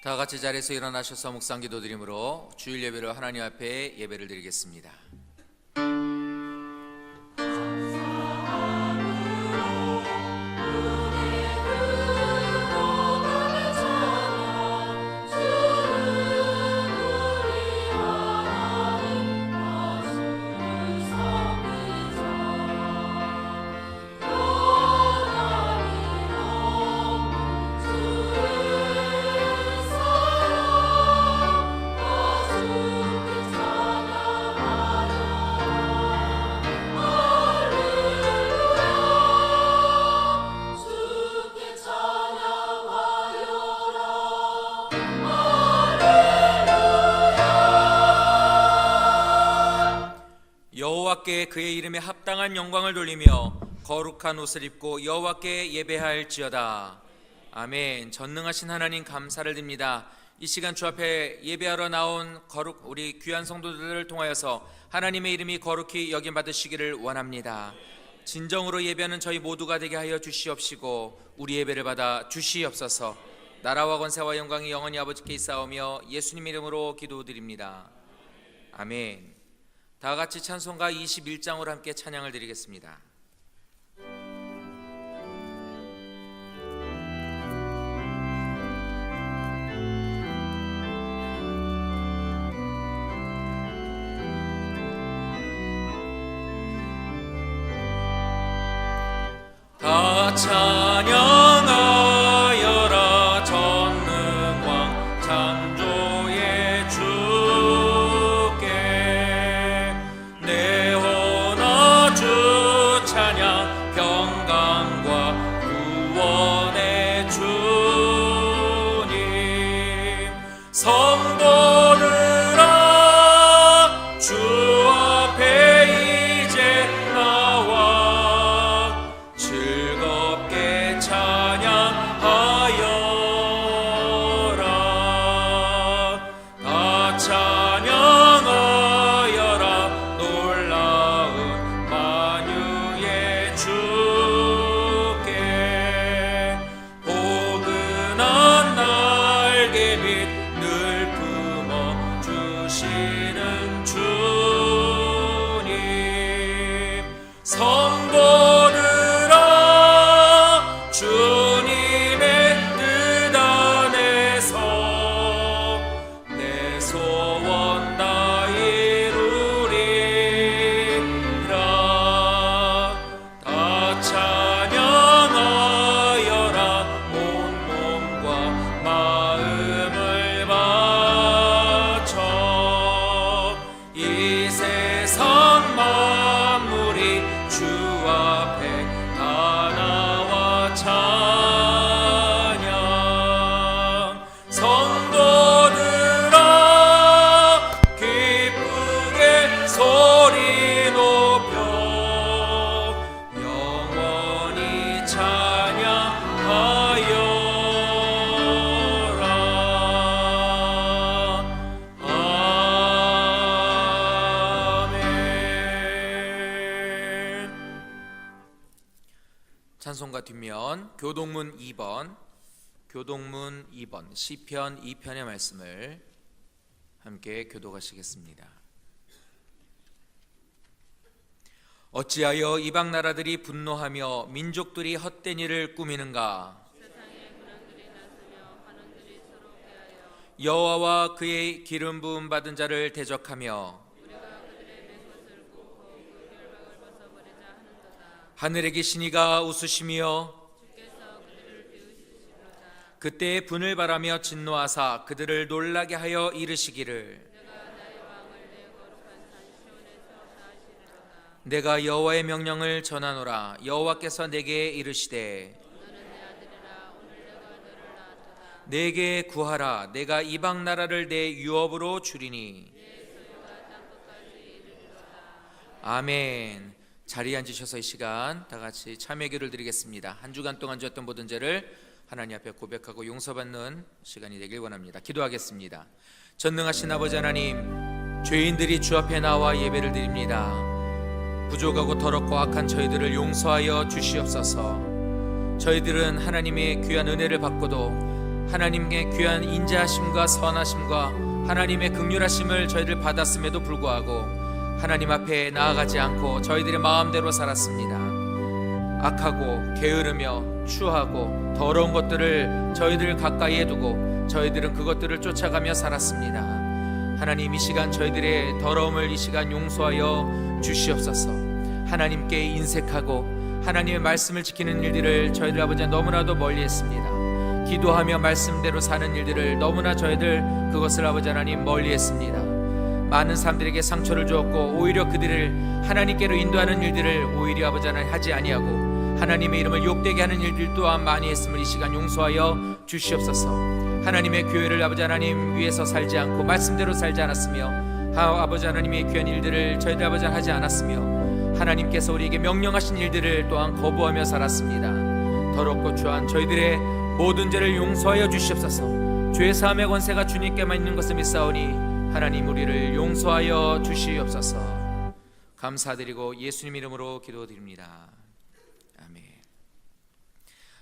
다 같이 자리에서 일어나셔서 묵상 기도드림으로 주일 예배로 하나님 앞에 예배를 드리겠습니다. 여호와께 그의 이름에 합당한 영광을 돌리며 거룩한 옷을 입고 여호와께 예배할지어다. 아멘. 전능하신 하나님 감사를 드립니다. 이 시간 주 앞에 예배하러 나온 우리 귀한 성도들을 통하여서 하나님의 이름이 거룩히 여김 받으시기를 원합니다. 진정으로 예배하는 저희 모두가 되게 하여 주시옵시고 우리 예배를 받아 주시옵소서. 나라와 권세와 영광이 영원히 아버지께 있사오며 예수님 이름으로 기도드립니다. 아멘. 다 같이 찬송가 21장으로 함께 찬양을 드리겠습니다. 다 찬양하여라 전능왕 창조의 주께 내 혼아 주 찬양 평강과 구원의 주님 성도들아 주 앞에 이제 나와 즐겁게 찬양하여라. 다 찬양하여라. 놀라운 만유의 주께 포근한 날개빛 늘 품어 주시는 주님 성도들아 주님의 뜻 안에서 내 소원 다 이루리라. 다 찬양하여라. 온 몸과 마음을 바쳐 이 세상 만물이 주 앞에 다 나와 찬양 성도들아 기쁘게 소리 높여 영원히 찬양하여라. 아멘. 찬송가 뒷면 교동문 2번 시편 2편의 말씀을 함께 교독하시겠습니다. 어찌하여 이방 나라들이 분노하며 민족들이 헛된 일을 꾸미는가? 여호와와 그의 기름 부음 받은 자를 대적하며 하늘에 계신 이가 웃으시며 그때 분을 바라며 진노하사 그들을 놀라게 하여 이르시기를 내가 여호와의 명령을 전하노라. 여호와께서 내게 이르시되 내게 구하라. 내가 이방 나라를 내 유업으로 주리니. 아멘. 자리에 앉으셔서 이 시간 다 같이 참회기를 드리겠습니다. 한 주간 동안 지었던 모든 죄를 하나님 앞에 고백하고 용서받는 시간이 되길 원합니다. 기도하겠습니다. 전능하신 아버지 하나님, 죄인들이 주 앞에 나와 예배를 드립니다. 부족하고 더럽고 악한 저희들을 용서하여 주시옵소서. 저희들은 하나님의 귀한 은혜를 받고도 하나님의 귀한 인자하심과 선하심과 하나님의 긍휼하심을 저희들 받았음에도 불구하고 하나님 앞에 나아가지 않고 저희들의 마음대로 살았습니다. 악하고 게으르며 추하고 더러운 것들을 저희들 가까이에 두고 저희들은 그것들을 쫓아가며 살았습니다. 하나님, 이 시간 저희들의 더러움을 이 시간 용서하여 주시옵소서. 하나님께 인색하고 하나님의 말씀을 지키는 일들을 저희들 아버지 너무나도 멀리했습니다. 기도하며 말씀대로 사는 일들을 너무나 저희들 그것을 아버지 하나님 멀리했습니다. 많은 사람들에게 상처를 주었고 오히려 그들을 하나님께로 인도하는 일들을 오히려 아버지 하나님 하지 아니하고 하나님의 이름을 욕되게 하는 일들 또한 많이 했음을 이 시간 용서하여 주시옵소서. 하나님의 교회를 아버지 하나님 위해서 살지 않고 말씀대로 살지 않았으며 아버지 하나님의 귀한 일들을 저희들 아버지 하지 않았으며 하나님께서 우리에게 명령하신 일들을 또한 거부하며 살았습니다. 더럽고 추한 저희들의 모든 죄를 용서하여 주시옵소서. 죄 사함의 권세가 주님께만 있는 것을 믿사오니 하나님 우리를 용서하여 주시옵소서. 감사드리고 예수님 이름으로 기도드립니다. 아멘.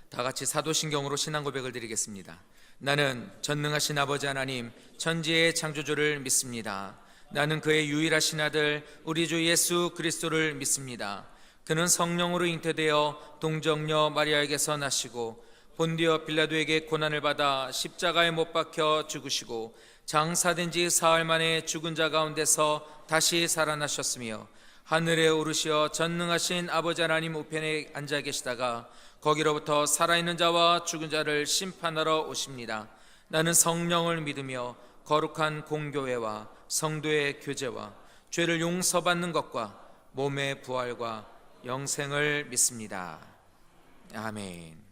다 같이 사도신경으로 신앙 고백을 드리겠습니다. 나는 전능하신 아버지 하나님 천지의 창조주를 믿습니다. 나는 그의 유일하신 아들 우리 주 예수 그리스도를 믿습니다. 그는 성령으로 잉태되어 동정녀 마리아에게서 나시고 본디오 빌라도에게 고난을 받아 십자가에 못 박혀 죽으시고 장사된 지 사흘 만에 죽은 자 가운데서 다시 살아나셨으며 하늘에 오르시어 전능하신 아버지 하나님 우편에 앉아 계시다가 거기로부터 살아있는 자와 죽은 자를 심판하러 오십니다. 나는 성령을 믿으며 거룩한 공교회와 성도의 교제와 죄를 용서받는 것과 몸의 부활과 영생을 믿습니다. 아멘.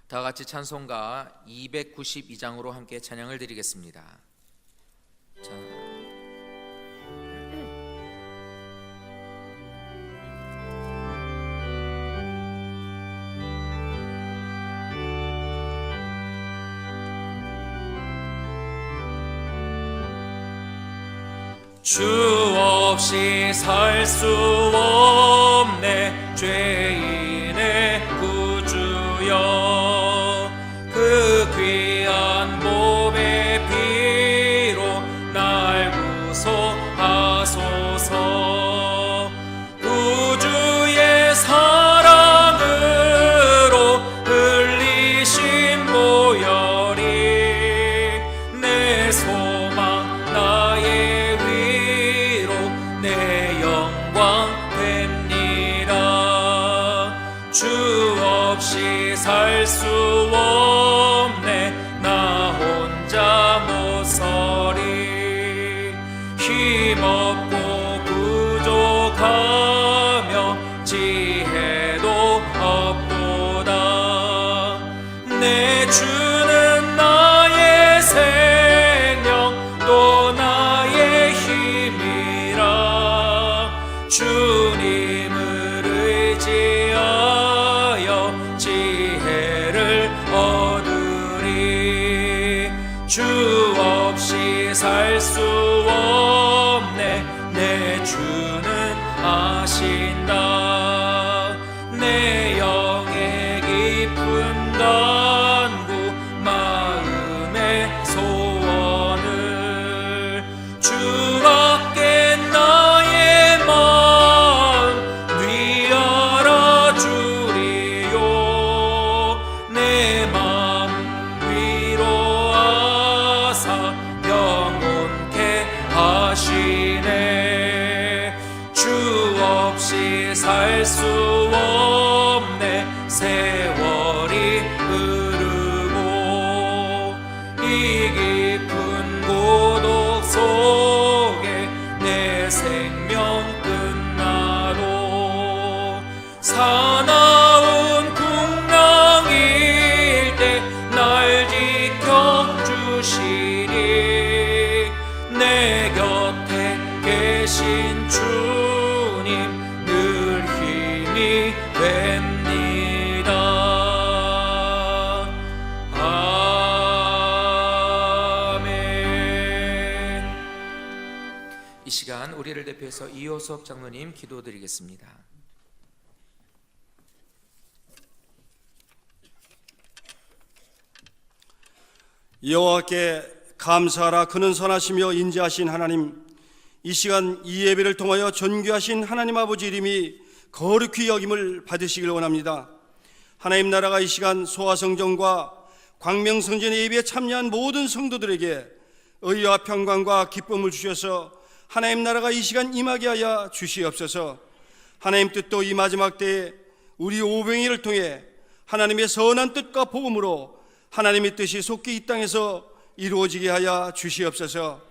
다 같이 찬송가 292장으로 함께 찬양을 드리겠습니다. 주 없이 살 수 없네 죄인의 구주여 그 귀한 몸의 피로 날 구속하소서 구주의 사랑으로 흘리신 보혈이 내 소망 나의 내 영광 됩니다. 주 없이 살 수 없네 나 혼자 못 서리 힘없고 부족하며 지혜도 없도다. 내 주는 나의 생명 또 나의 힘이라 주님을 의지하여 지혜를 얻으리. 주 없이 살 수 없네 내 주는 아신다. 내 영의 깊은 간구 마음의 소원을 주밖에 나의 마음 네 알아주리요. 내 마음 위로하사 영원케 하시네. 주 없이 살 수 없네 세월이 흐르고 이 깊은 고독 속에 내 생명 끝나도 사나운 풍랑일 때 날 지켜주시니 내 곁에 계신 주님 늘 힘이 됩니다. 아멘. 이 시간 우리를 대표해서 이호섭 장로님 기도드리겠습니다. 여호와께 감사하라. 그는 선하시며 인자하신 하나님, 이 시간 이 예배를 통하여 존귀하신 하나님 아버지 이름이 거룩히 여김을 받으시길 원합니다. 하나님 나라가 이 시간 소아성전과 광명성전 예배에 참여한 모든 성도들에게 의와 평강과 기쁨을 주셔서 하나님 나라가 이 시간 임하게 하여 주시옵소서. 하나님 뜻도 이 마지막 때에 우리 오병이를 통해 하나님의 선한 뜻과 복음으로 하나님의 뜻이 속히 이 땅에서 이루어지게 하여 주시옵소서.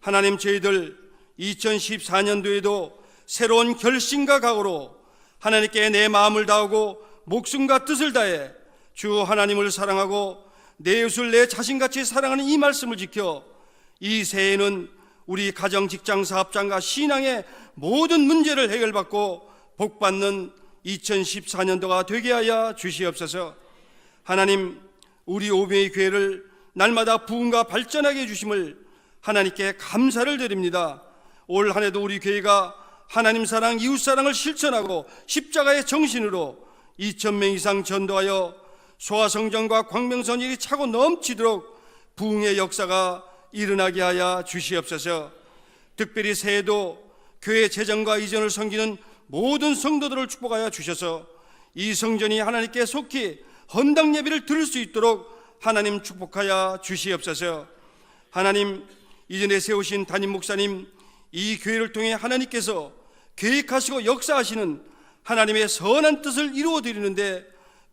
하나님, 저희들 2014년도에도 새로운 결심과 각오로 하나님께 내 마음을 다하고 목숨과 뜻을 다해 주 하나님을 사랑하고 내 이웃을 내 자신같이 사랑하는 이 말씀을 지켜 이 새해에는 우리 가정, 직장, 사업장과 신앙의 모든 문제를 해결받고 복받는 2014년도가 되게 하여 주시옵소서. 하나님, 우리 오병이 교회를 날마다 부흥과 발전하게 해주심을 하나님께 감사를 드립니다. 올 한해도 우리 교회가 하나님 사랑, 이웃 사랑을 실천하고 십자가의 정신으로 2,000명 이상 전도하여 소아성전과 광명성전이 차고 넘치도록 부흥의 역사가 일어나게 하여 주시옵소서. 특별히 새해도 교회 재정과 이전을 섬기는 모든 성도들을 축복하여 주셔서 이 성전이 하나님께 속히 헌당 예배를 드릴 수 있도록 하나님 축복하여 주시옵소서. 하나님, 이전에 세우신 담임 목사님, 이 교회를 통해 하나님께서 계획하시고 역사하시는 하나님의 선한 뜻을 이루어드리는데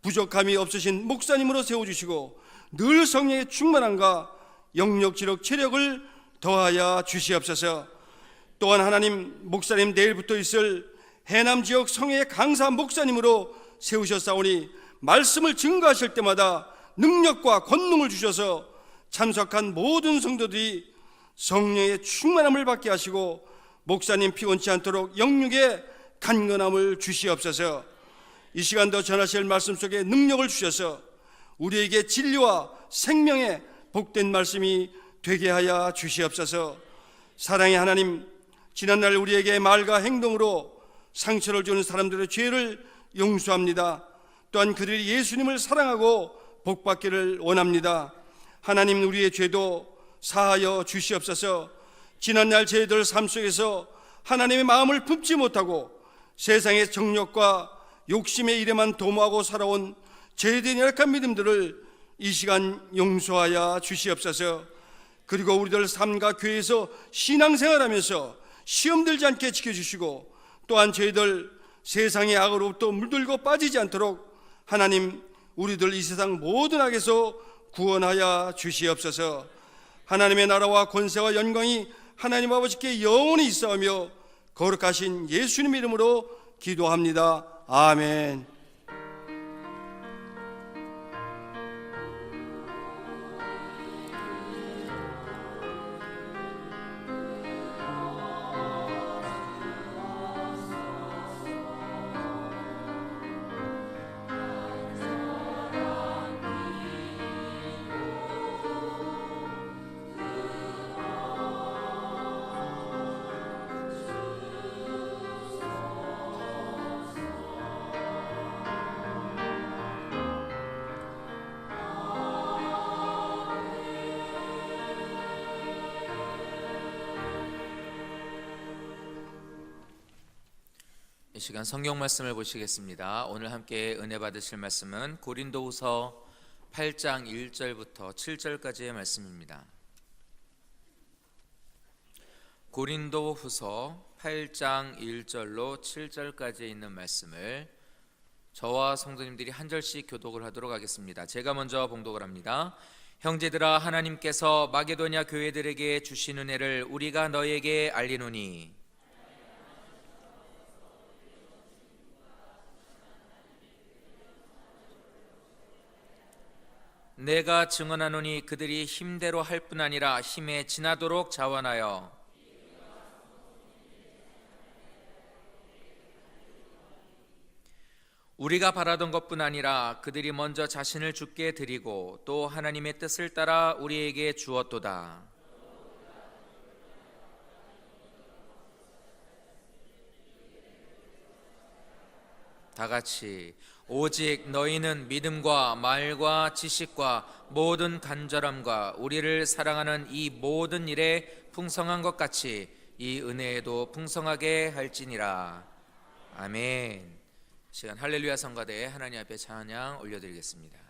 부족함이 없으신 목사님으로 세워주시고 늘 성령의 충만함과 영력, 지력, 체력을 더하여 주시옵소서. 또한 하나님, 목사님 내일부터 있을 해남 지역 성회 강사 목사님으로 세우셨사오니 말씀을 증거하실 때마다 능력과 권능을 주셔서 참석한 모든 성도들이 성령의 충만함을 받게 하시고 목사님 피곤치 않도록 영육의 간건함을 주시옵소서. 이 시간도 전하실 말씀 속에 능력을 주셔서 우리에게 진리와 생명의 복된 말씀이 되게 하여 주시옵소서. 사랑의 하나님, 지난날 우리에게 말과 행동으로 상처를 주는 사람들의 죄를 용서합니다. 또한 그들이 예수님을 사랑하고 복받기를 원합니다. 하나님, 우리의 죄도 사하여 주시옵소서. 지난날 저희들 삶 속에서 하나님의 마음을 품지 못하고 세상의 정욕과 욕심의 일에만 도모하고 살아온 저희들의 열악한 믿음들을 이 시간 용서하여 주시옵소서. 그리고 우리들 삶과 교회에서 신앙생활하면서 시험 들지 않게 지켜주시고 또한 저희들 세상의 악으로부터 물들고 빠지지 않도록 하나님, 우리들 이 세상 모든 악에서 구원하여 주시옵소서. 하나님의 나라와 권세와 영광이 하나님 아버지께 영원히 있사오며 거룩하신 예수님 이름으로 기도합니다. 아멘. 이 시간 성경 말씀을 보시겠습니다. 오늘 함께 은혜 받으실 말씀은 고린도후서 8장 1절부터 7절까지의 말씀입니다. 고린도후서 8장 1절로 7절까지에 있는 말씀을 저와 성도님들이 한 절씩 교독을 하도록 하겠습니다. 제가 먼저 봉독을 합니다. 형제들아, 하나님께서 마게도냐 교회들에게 주신 은혜를 우리가 너에게 알리노니 내가 증언하노니 그들이 힘대로 할 뿐 아니라 힘에 지나도록 자원하여 우리가 바라던 것뿐 아니라 그들이 먼저 자신을 주께 드리고 또 하나님의 뜻을 따라 우리에게 주었도다. 다 같이 오직 너희는 믿음과 말과 지식과 모든 간절함과 우리를 사랑하는 이 모든 일에 풍성한 것 같이 이 은혜에도 풍성하게 할지니라. 아멘. 시간 할렐루야 성가대 하나님 앞에 찬양 올려드리겠습니다.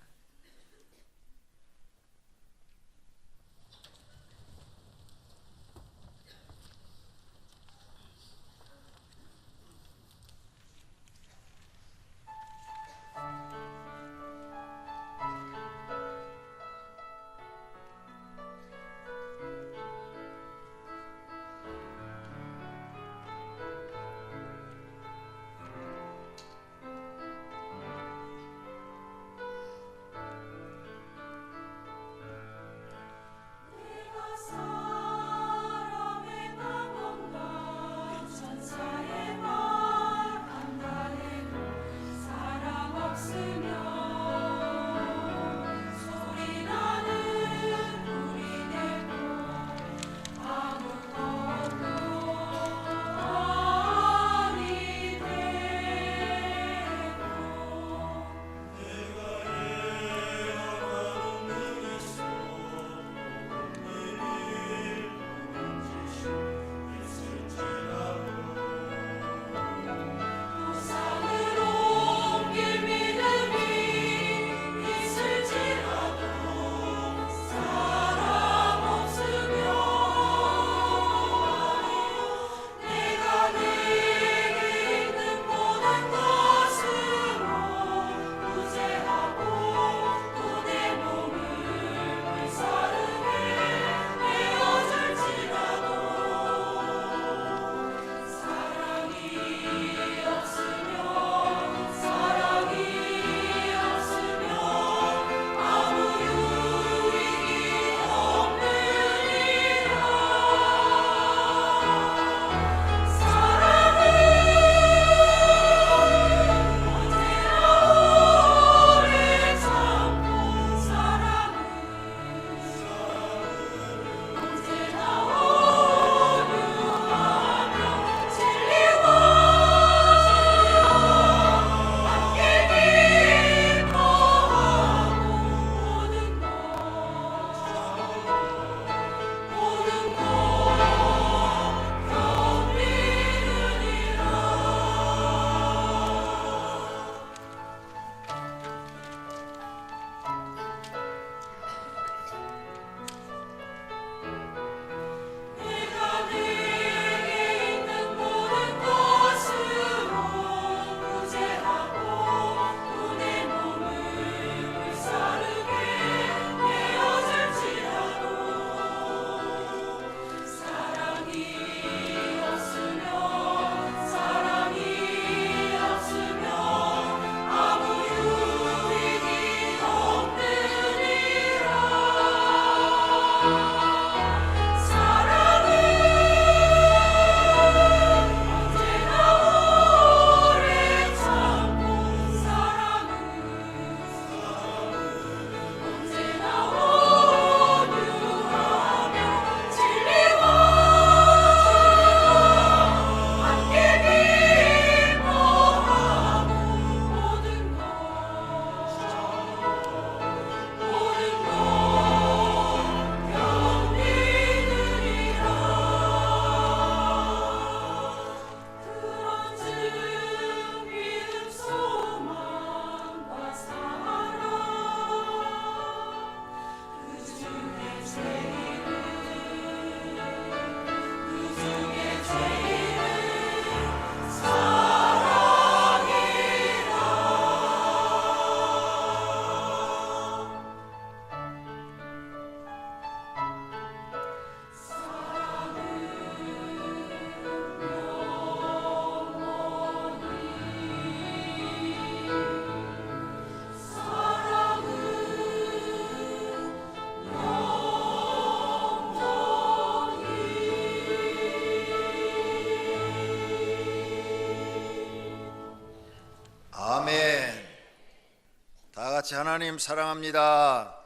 같이 하나님 사랑합니다.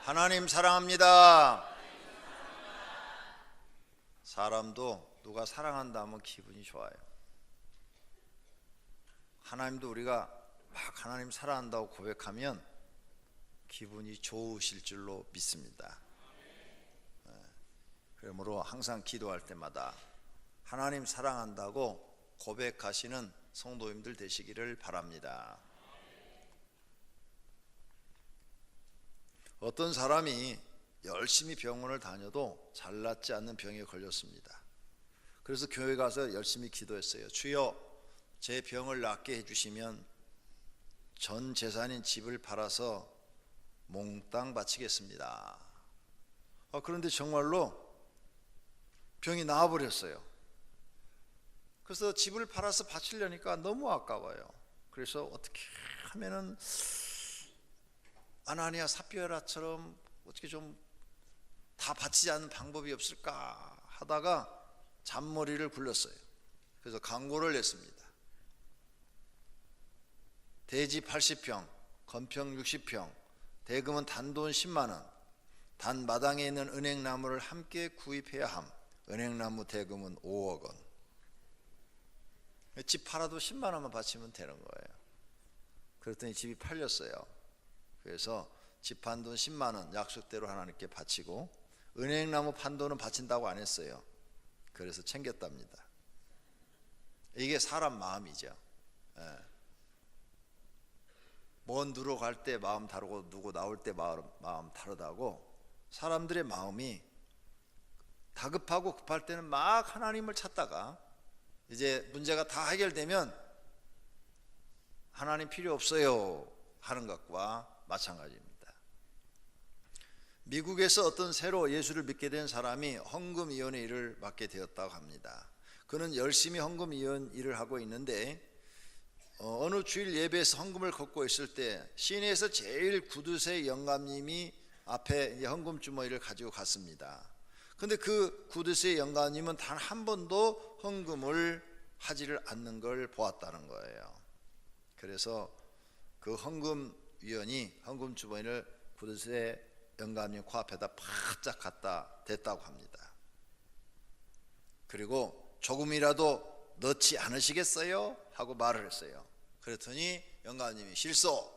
하나님 사랑합니다. 사람도 누가 사랑한다 하면 기분이 좋아요. 하나님도 우리가 막 하나님 사랑한다고 고백하면 기분이 좋으실 줄로 믿습니다. 그러므로 항상 기도할 때마다 하나님 사랑한다고 고백하시는 성도님들 되시기를 바랍니다. 어떤 사람이 열심히 병원을 다녀도 잘 낫지 않는 병에 걸렸습니다. 그래서 교회 가서 열심히 기도했어요. 주여, 제 병을 낫게 해주시면 전 재산인 집을 팔아서 몽땅 바치겠습니다. 그런데 정말로 병이 나아버렸어요. 그래서 집을 팔아서 바치려니까 너무 아까워요. 그래서 어떻게 하면은 아나니아 삽비라처럼 어떻게 좀 다 바치지 않는 방법이 없을까 하다가 잔머리를 굴렸어요. 그래서 광고를 냈습니다. 대지 80평, 건평 60평, 대금은 단돈 10만 원, 단 마당에 있는 은행나무를 함께 구입해야 함. 은행나무 대금은 5억 원. 집 팔아도 10만 원만 바치면 되는 거예요. 그랬더니 집이 팔렸어요. 그래서 집 판 돈 10만 원 약속대로 하나님께 바치고 은행나무 판 돈은 바친다고 안 했어요. 그래서 챙겼답니다. 이게 사람 마음이죠. 먼 누로 갈 때 마음 다르고 누구 나올 때 마음 다르다고 사람들의 마음이 다급하고 급할 때는 막 하나님을 찾다가 이제 문제가 다 해결되면 하나님 필요 없어요 하는 것과 마찬가지입니다. 미국에서 어떤 새로 예수를 믿게 된 사람이 헌금위원회 일을 맡게 되었다고 합니다. 그는 열심히 헌금위원 일을 하고 있는데 어느 주일 예배에서 헌금을 걷고 있을 때 시내에서 제일 구두쇠 영감님이 앞에 헌금 주머니를 가지고 갔습니다. 근데 그 구두쇠 영감님은 단 한 번도 헌금을 하지를 않는 걸 보았다는 거예요. 그래서 그 헌금위원이 헌금 주머니를 구두쇠 영감님 코앞에다 바짝 갖다 댔다고 합니다. 그리고 조금이라도 넣지 않으시겠어요? 하고 말을 했어요. 그랬더니 영감님이 실소.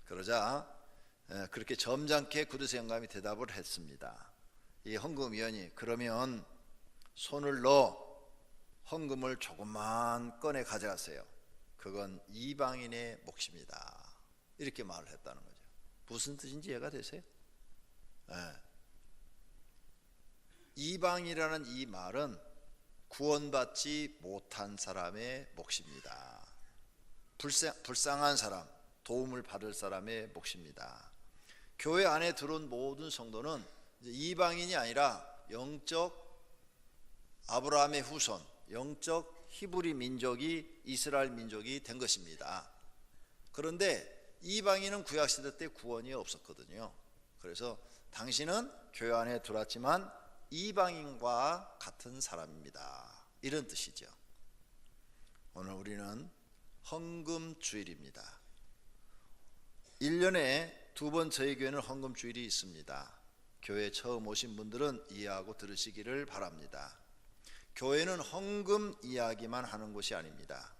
그러자 그렇게 점잖게 구두쇠 영감이 대답을 했습니다. 이 헌금위원이 그러면 손을 넣어 헌금을 조금만 꺼내 가져가세요. 그건 이방인의 몫입니다. 이렇게 말을 했다는 거죠. 무슨 뜻인지 이해가 되세요? 이방이라는 이 말은 구원받지 못한 사람의 몫입니다. 불쌍한 사람, 도움을 받을 사람의 몫입니다. 교회 안에 들어온 모든 성도는 이방인이 아니라 영적 아브라함의 후손, 영적 히브리 민족이 이스라엘 민족이 된 것입니다. 그런데 이방인은 구약시대 때 구원이 없었거든요. 그래서 당신은 교회 안에 들어왔지만 이방인과 같은 사람입니다. 이런 뜻이죠. 오늘 우리는 헌금주일입니다. 1년에 2번 저희 교회는 헌금주일이 있습니다. 교회 처음 오신 분들은 이해하고 들으시기를 바랍니다. 교회는 헌금 이야기만 하는 곳이 아닙니다.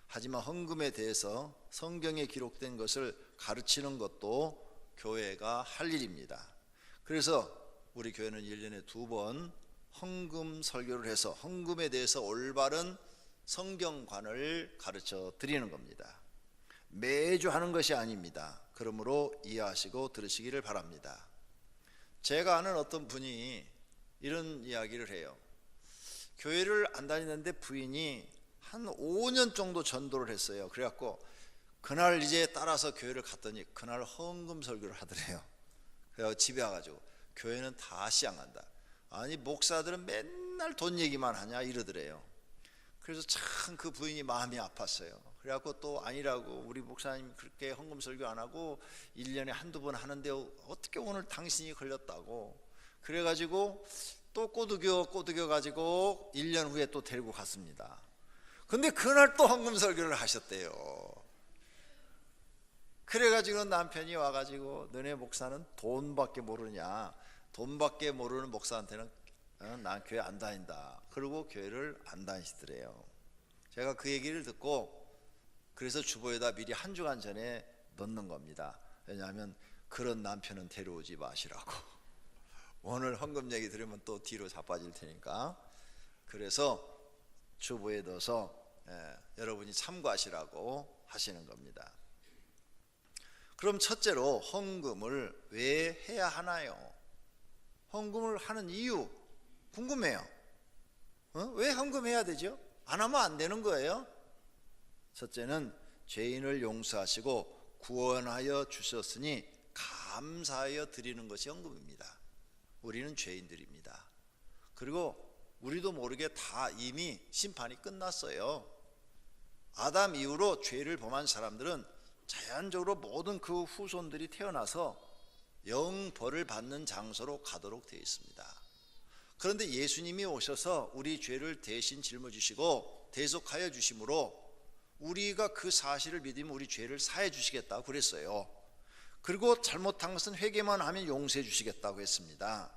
하지만 헌금에 대해서 성경에 기록된 것을 가르치는 것도 교회가 할 일입니다. 그래서 우리 교회는 1년에 2번 헌금 설교를 해서 헌금에 대해서 올바른 성경관을 가르쳐 드리는 겁니다. 매주 하는 것이 아닙니다. 그러므로 이해하시고 들으시기를 바랍니다. 제가 아는 어떤 분이 이런 이야기를 해요. 교회를 안 다니는데 부인이 한 5년 정도 전도를 했어요. 그래갖고 그날 이제 따라서 교회를 갔더니 그날 헌금 설교를 하더래요. 그래서 집에 와가지고 교회는 다시 안 간다. 아니 목사들은 맨날 돈 얘기만 하냐 이러더래요. 그래서 참 그 부인이 마음이 아팠어요. 그래갖고 또 아니라고 우리 목사님 그렇게 헌금 설교 안 하고 1년에 한두 번 하는데 어떻게 오늘 당신이 걸렸다고. 그래가지고 또 꼬드겨 가지고 1년 후에 또 데리고 갔습니다. 근데 그날 또 헌금 설교를 하셨대요. 그래가지고 남편이 와가지고 너네 목사는 돈밖에 모르냐, 돈밖에 모르는 목사한테는 난 교회 안 다닌다. 그러고 교회를 안 다니시더래요. 제가 그 얘기를 듣고 그래서 주보에다 미리 한 주간 전에 넣는 겁니다. 왜냐하면 그런 남편은 데려오지 마시라고. 오늘 헌금 얘기 들으면 또 뒤로 자빠질 테니까. 그래서 주보에 넣어서 여러분이 참고하시라고 하시는 겁니다. 그럼 첫째로 헌금을 왜 해야 하나요? 헌금을 하는 이유 궁금해요. 왜 헌금해야 되죠? 안 하면 안 되는 거예요. 첫째는 죄인을 용서하시고 구원하여 주셨으니 감사하여 드리는 것이 헌금입니다. 우리는 죄인들입니다. 그리고 우리도 모르게 다 이미 심판이 끝났어요. 아담 이후로 죄를 범한 사람들은 자연적으로 모든 그 후손들이 태어나서 영벌을 받는 장소로 가도록 되어 있습니다. 그런데 예수님이 오셔서 우리 죄를 대신 짊어지시고 대속하여 주심으로 우리가 그 사실을 믿으면 우리 죄를 사해 주시겠다고 그랬어요. 그리고 잘못한 것은 회개만 하면 용서해 주시겠다고 했습니다.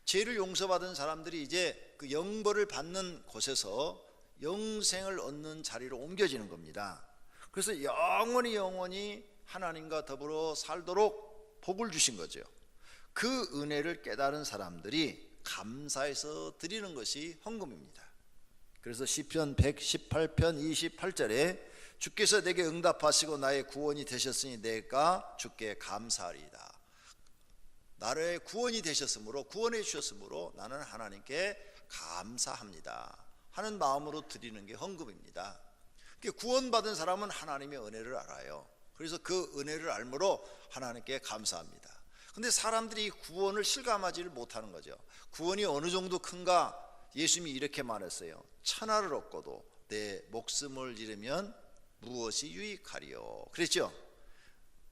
죄를 용서받은 사람들이 이제 그 영벌을 받는 곳에서 영생을 얻는 자리로 옮겨지는 겁니다. 그래서 영원히 하나님과 더불어 살도록 복을 주신 거죠. 그 은혜를 깨달은 사람들이 감사해서 드리는 것이 헌금입니다. 그래서 시편 118편 28절에 주께서 내게 응답하시고 나의 구원이 되셨으니 내가 주께 감사하리이다. 나의 구원이 되셨으므로, 구원해 주셨으므로 나는 하나님께 감사합니다 하는 마음으로 드리는 게 헌금입니다. 구원받은 사람은 하나님의 은혜를 알아요. 그래서 그 은혜를 알므로 하나님께 감사합니다. 근데 사람들이 구원을 실감하지를 못하는 거죠. 구원이 어느 정도 큰가? 예수님이 이렇게 말했어요. 천하를 얻고도 내 목숨을 잃으면 무엇이 유익하리요? 그랬죠?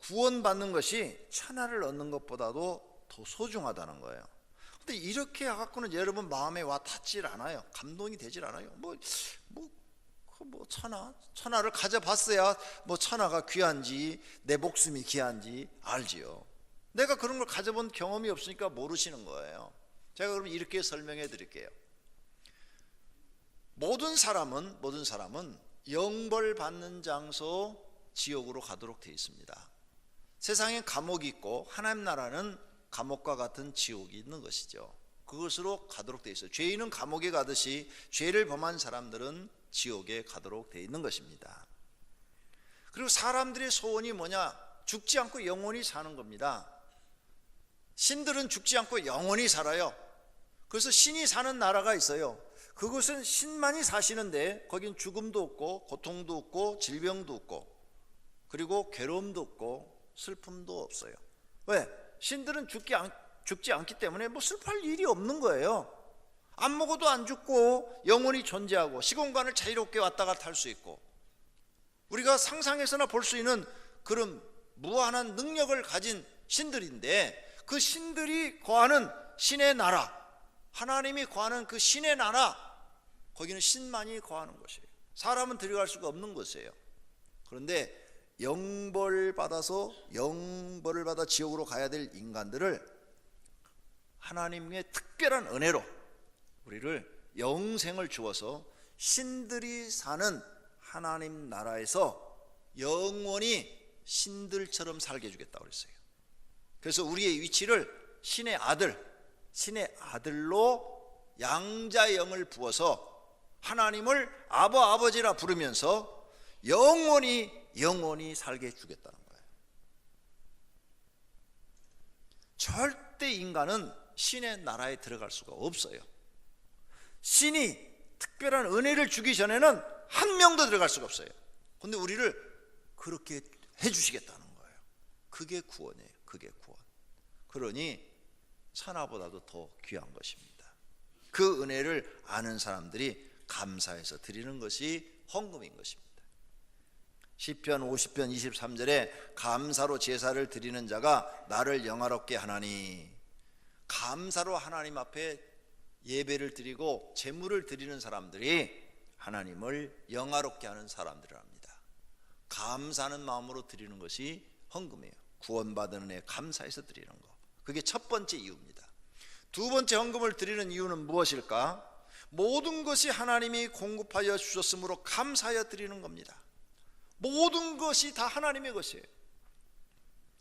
구원받는 것이 천하를 얻는 것보다도 더 소중하다는 거예요. 근데 이렇게 해갖고는 여러분 마음에 와 닿질 않아요. 감동이 되질 않아요. 천하를 가져봤어야 천하가 귀한지 내 목숨이 귀한지 알지요. 내가 그런 걸 가져본 경험이 없으니까 모르시는 거예요. 제가 그럼 이렇게 설명해 드릴게요. 모든 사람은 영벌 받는 장소 지옥으로 가도록 되어 있습니다. 세상에 감옥이 있고 하나님 나라는 감옥과 같은 지옥이 있는 것이죠. 그것으로 가도록 되어 있어요. 죄인은 감옥에 가듯이 죄를 범한 사람들은 지옥에 가도록 되어 있는 것입니다. 그리고 사람들의 소원이 뭐냐? 죽지 않고 영원히 사는 겁니다. 신들은 죽지 않고 영원히 살아요. 그래서 신이 사는 나라가 있어요. 그것은 신만이 사시는데 거긴 죽음도 없고 고통도 없고 질병도 없고 그리고 괴로움도 없고 슬픔도 없어요. 왜? 신들은 죽지 않기 때문에 슬퍼할 일이 없는 거예요. 안 먹어도 안 죽고 영원히 존재하고 시공간을 자유롭게 왔다 갔다 할 수 있고 우리가 상상해서나 볼 수 있는 그런 무한한 능력을 가진 신들인데 그 신들이 거하는 신의 나라, 하나님이 거하는 그 신의 나라, 거기는 신만이 거하는 곳이에요. 사람은 들어갈 수가 없는 곳이에요. 그런데 영벌을 받아 지옥으로 가야 될 인간들을 하나님의 특별한 은혜로 우리를 영생을 주어서 신들이 사는 하나님 나라에서 영원히 신들처럼 살게 해주겠다고 그랬어요. 그래서 우리의 위치를 신의 아들로 양자의 영을 부어서 하나님을 아버지라 부르면서 영원히 살게 해주겠다는 거예요. 절대 인간은 신의 나라에 들어갈 수가 없어요. 신이 특별한 은혜를 주기 전에는 한 명도 들어갈 수가 없어요. 그런데 우리를 그렇게 해주시겠다는 거예요. 그게 구원이에요. 그게 구원. 그러니 천하보다도 더 귀한 것입니다. 그 은혜를 아는 사람들이 감사해서 드리는 것이 헌금인 것입니다. 시편 50편 23절에 감사로 제사를 드리는 자가 나를 영화롭게 하나니, 감사로 하나님 앞에 예배를 드리고 제물을 드리는 사람들이 하나님을 영화롭게 하는 사람들이랍니다. 감사하는 마음으로 드리는 것이 헌금이에요. 구원받은 은혜에 감사해서 드리는 거, 그게 첫 번째 이유입니다. 두 번째 헌금을 드리는 이유는 무엇일까? 모든 것이 하나님이 공급하여 주셨으므로 감사하여 드리는 겁니다. 모든 것이 다 하나님의 것이에요.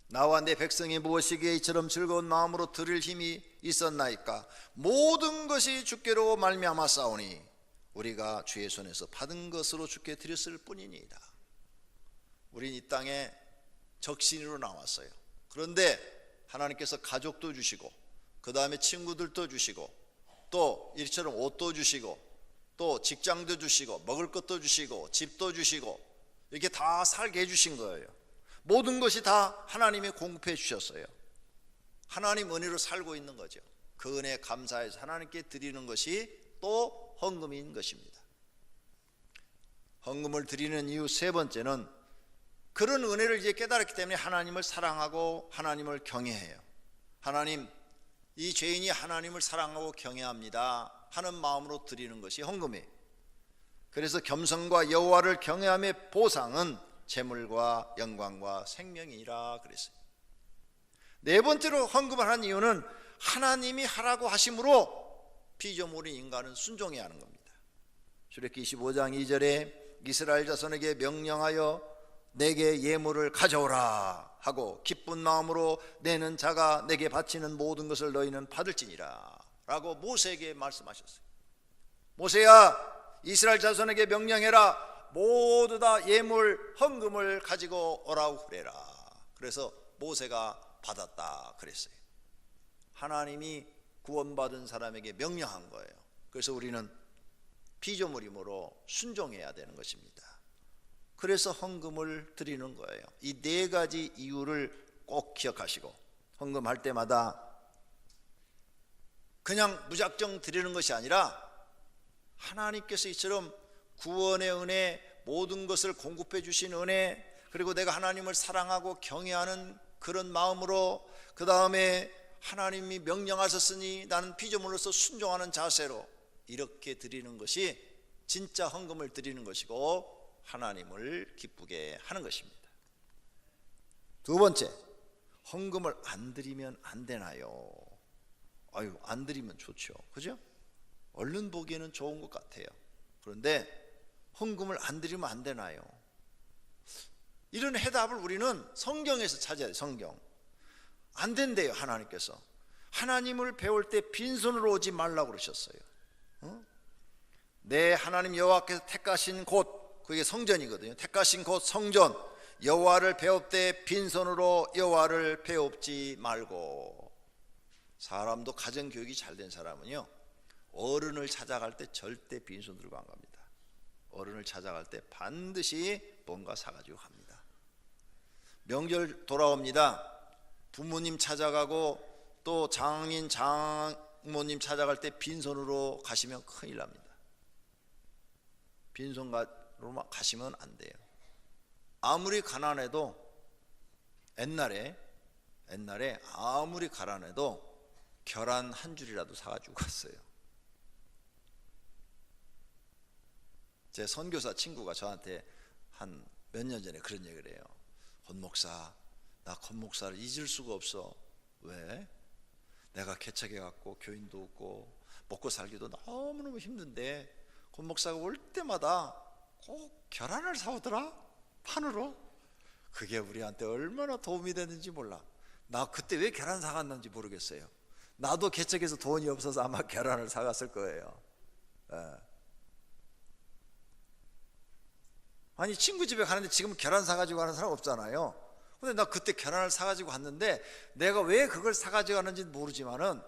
나와 내 백성이 무엇이기에 이처럼 즐거운 마음으로 드릴 힘이 있었나이까? 모든 것이 주께로 말미암아 싸우니 우리가 주의 손에서 받은 것으로 주께 드렸을 뿐이니이다. 우린 이 땅에 적신으로 나왔어요. 그런데 하나님께서 가족도 주시고, 그 다음에 친구들도 주시고, 또 이처럼 옷도 주시고, 또 직장도 주시고, 먹을 것도 주시고, 집도 주시고, 이렇게 다 살게 해주신 거예요. 모든 것이 다 하나님이 공급해 주셨어요. 하나님 은혜로 살고 있는 거죠. 그 은혜에 감사해서 하나님께 드리는 것이 또 헌금인 것입니다. 헌금을 드리는 이유 세 번째는 그런 은혜를 이제 깨달았기 때문에 하나님을 사랑하고 하나님을 경외해요. 하나님, 이 죄인이 하나님을 사랑하고 경외합니다 하는 마음으로 드리는 것이 헌금이에요. 그래서 겸손과 여호와를 경외함의 보상은 재물과 영광과 생명이라 그랬어요. 네 번째로 헌금을 하는 이유는 하나님이 하라고 하심으로 피조물인 인간은 순종해야 하는 겁니다. 출애굽기 25장 2절에 이스라엘 자손에게 명령하여 내게 예물을 가져오라 하고 기쁜 마음으로 내는 자가 내게 바치는 모든 것을 너희는 받을지니라 라고 모세에게 말씀하셨어요. 모세야, 이스라엘 자손에게 명령해라. 모두 다 예물 헌금을 가지고 오라고 그래라. 그래서 모세가 받았다 그랬어요. 하나님이 구원받은 사람에게 명령한 거예요. 그래서 우리는 피조물이므로 순종해야 되는 것입니다. 그래서 헌금을 드리는 거예요. 이 네 가지 이유를 꼭 기억하시고 헌금할 때마다 그냥 무작정 드리는 것이 아니라 하나님께서 이처럼 구원의 은혜, 모든 것을 공급해 주신 은혜, 그리고 내가 하나님을 사랑하고 경외하는 그런 마음으로, 그 다음에 하나님이 명령하셨으니 나는 피조물로서 순종하는 자세로 이렇게 드리는 것이 진짜 헌금을 드리는 것이고 하나님을 기쁘게 하는 것입니다. 두 번째, 헌금을 안 드리면 안 되나요? 안 드리면 좋죠, 그죠? 얼른 보기에는 좋은 것 같아요. 그런데 헌금을 안 드리면 안 되나요? 이런 해답을 우리는 성경에서 찾아야 돼요. 성경. 안 된대요. 하나님께서. 하나님을 배울 때 빈손으로 오지 말라고 그러셨어요. 내 하나님 여호와께서 택하신 곳, 그게 성전이거든요. 택하신 곳 성전, 여호와를 배울 때 빈손으로 여호와를 배웁지 말고. 사람도 가정교육이 잘 된 사람은요, 어른을 찾아갈 때 절대 빈손 들고 안 갑니다. 어른을 찾아갈 때 반드시 뭔가 사가지고 갑니다. 명절 돌아옵니다. 부모님 찾아가고 또 장인 장모님 찾아갈 때 빈손으로 가시면 큰일 납니다. 빈손으로만 가시면 안 돼요. 아무리 가난해도 옛날에 아무리 가난해도 계란 한 줄이라도 사가지고 갔어요. 제 선교사 친구가 저한테 한 몇 년 전에 그런 얘기를 해요. 권목사, 나 권목사를 잊을 수가 없어. 왜? 내가 개척해갖고 교인도 없고 먹고 살기도 너무너무 힘든데 권목사가 올 때마다 꼭 계란을 사오더라, 판으로. 그게 우리한테 얼마나 도움이 됐는지 몰라. 나 그때 왜 계란 사갔는지 모르겠어요. 나도 개척해서 돈이 없어서 아마 계란을 사갔을 거예요. 아니, 친구 집에 가는데 지금 계란 사가지고 가는 사람 없잖아요. 근데 나 그때 계란을 사가지고 갔는데 내가 왜 그걸 사가지고 가는지 모르지만은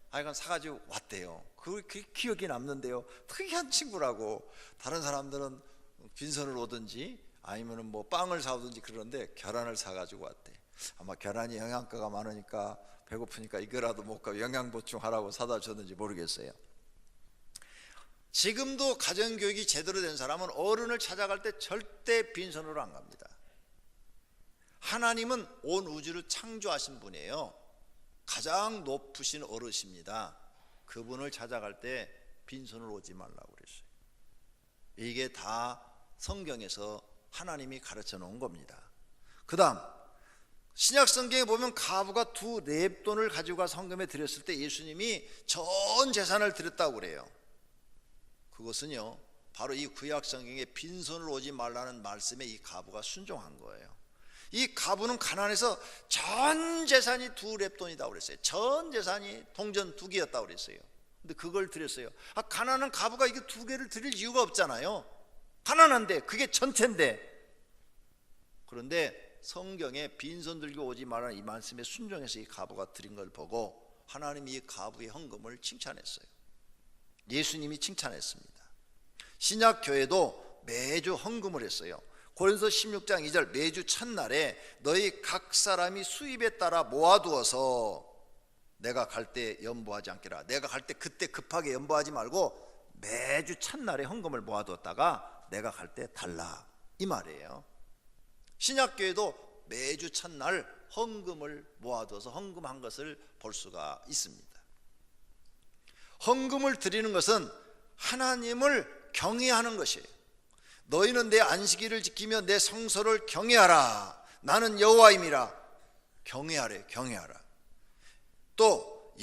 하여간 사가지고 왔대요. 그 기억이 남는데요. 특이한 친구라고. 다른 사람들은 빈손으로 오든지 아니면은 뭐 빵을 사오든지 그러는데 계란을 사가지고 왔대. 아마 계란이 영양가가 많으니까 배고프니까 이거라도 먹고 영양 보충하라고 사다 줬는지 모르겠어요. 지금도 가정교육이 제대로 된 사람은 어른을 찾아갈 때 절대 빈손으로 안 갑니다. 하나님은 온 우주를 창조하신 분이에요. 가장 높으신 어르십니다. 그분을 찾아갈 때 빈손으로 오지 말라고 그랬어요. 이게 다 성경에서 하나님이 가르쳐 놓은 겁니다. 그 다음, 신약 성경에 보면 가부가 2 렙돈을 가지고 가 성금에 드렸을 때 예수님이 전 재산을 드렸다고 그래요. 그것은요 바로 이 구약 성경에 빈손을 오지 말라는 말씀에 이 과부가 순종한 거예요. 이 과부는 가난해서 전 재산이 2렙돈이다 그랬어요. 전 재산이 동전 2개였다 그랬어요. 근데 그걸 드렸어요. 가난한 과부가 이게 2개를 드릴 이유가 없잖아요. 가난한데 그게 전체인데. 그런데 성경에 빈손 들고 오지 말라는 이 말씀에 순종해서 이 과부가 드린 걸 보고 하나님이 이 과부의 헌금을 칭찬했어요. 예수님이 칭찬했습니다. 신약 교회도 매주 헌금을 했어요. 고린도서 16장 2절 매주 첫날에 너희 각 사람이 수입에 따라 모아두어서 내가 갈 때 연보하지 않기라. 내가 갈 때 그때 급하게 연보하지 말고 매주 첫날에 헌금을 모아두었다가 내가 갈 때 달라, 이 말이에요. 신약교회도 매주 첫날 헌금을 모아둬서 헌금한 것을 볼 수가 있습니다. 헌금을 드리는 것은 하나님을 경외하는 것이에요. 너희는 내 안식일을 지키며 내 성소를 경외하라. 나는 여호와임이라. 경외하래, 경외하라. 또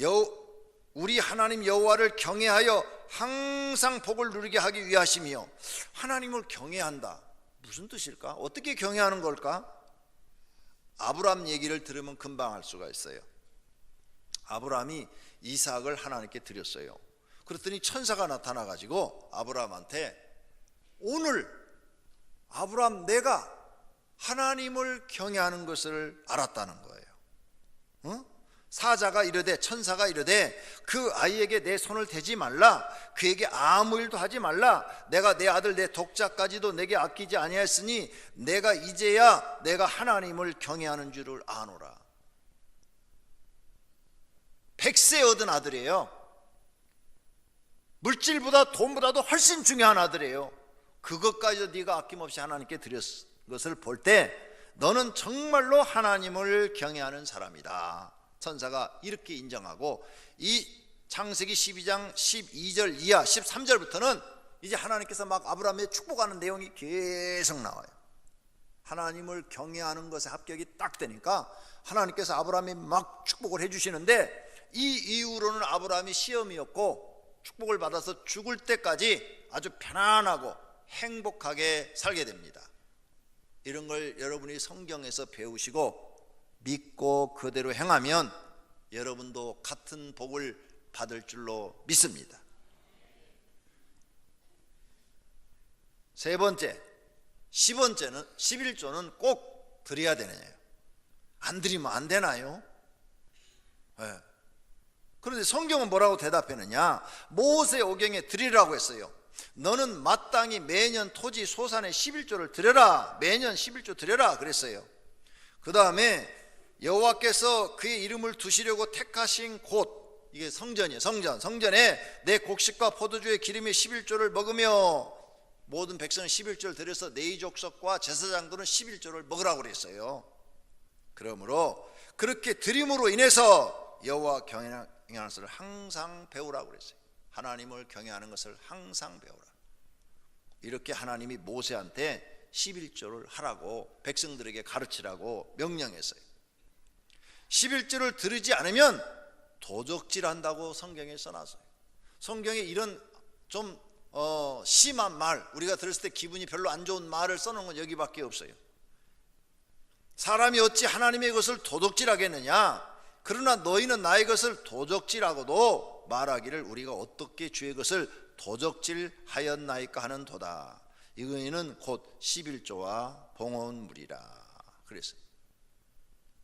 우리 하나님 여호와를 경외하여 항상 복을 누리게 하기 위하심이요. 하나님을 경외한다. 무슨 뜻일까? 어떻게 경외하는 걸까? 아브라함 얘기를 들으면 금방 알 수가 있어요. 아브라함이 이삭을 하나님께 드렸어요. 그랬더니 천사가 나타나 가지고 아브라함한테 오늘 아브라함 내가 하나님을 경외하는 것을 알았다는 거예요. 사자가 이르되, 천사가 이르되 그 아이에게 내 손을 대지 말라. 그에게 아무 일도 하지 말라. 내가 내 아들 내 독자까지도 내게 아끼지 아니하였으니 내가 이제야 내가 하나님을 경외하는 줄을 아노라. 100세 얻은 아들이에요. 물질보다 돈보다도 훨씬 중요한 아들이에요. 그것까지도 네가 아낌없이 하나님께 드렸 것을 볼 때 너는 정말로 하나님을 경외하는 사람이다. 천사가 이렇게 인정하고, 이 창세기 12장 12절 이하 13절부터는 이제 하나님께서 막 아브라함에 축복하는 내용이 계속 나와요. 하나님을 경외하는 것에 합격이 딱 되니까 하나님께서 아브라함에 막 축복을 해주시는데, 이 이후로는 아브라함이 시험이 없고 축복을 받아서 죽을 때까지 아주 편안하고 행복하게 살게 됩니다. 이런 걸 여러분이 성경에서 배우시고 믿고 그대로 행하면 여러분도 같은 복을 받을 줄로 믿습니다. 세 번째, 11조는 꼭 드려야 되느냐요. 안 드리면 안 되나요? 네. 그런데 성경은 뭐라고 대답했느냐? 모세오경에 드리라고 했어요. 너는 마땅히 매년 토지 소산의 11조를 드려라. 매년 11조 드려라 그랬어요. 그 다음에 여호와께서 그의 이름을 두시려고 택하신 곳, 이게 성전이에요. 성전에 내 곡식과 포도주의 기름의 11조를 먹으며 모든 백성은 11조를 드려서 네 족속과 제사장들은 11조를 먹으라고 그랬어요. 그러므로 그렇게 드림으로 인해서 여호와 경외하는 것을 항상 배우라고 그랬어요. 하나님을 경외하는 것을 항상 배우라. 이렇게 하나님이 모세한테 11조를 하라고, 백성들에게 가르치라고 명령했어요. 11조를 들으지 않으면 도적질한다고 성경에 써놨어요. 성경에 이런 좀 심한 말, 우리가 들었을 때 기분이 별로 안 좋은 말을 써놓은 건 여기밖에 없어요. 사람이 어찌 하나님의 것을 도적질하겠느냐? 그러나 너희는 나의 것을 도적질하고도 말하기를 우리가 어떻게 주의 것을 도적질하였나이까 하는 도다. 이거는 곧 11조와 봉헌물이라 그랬어요.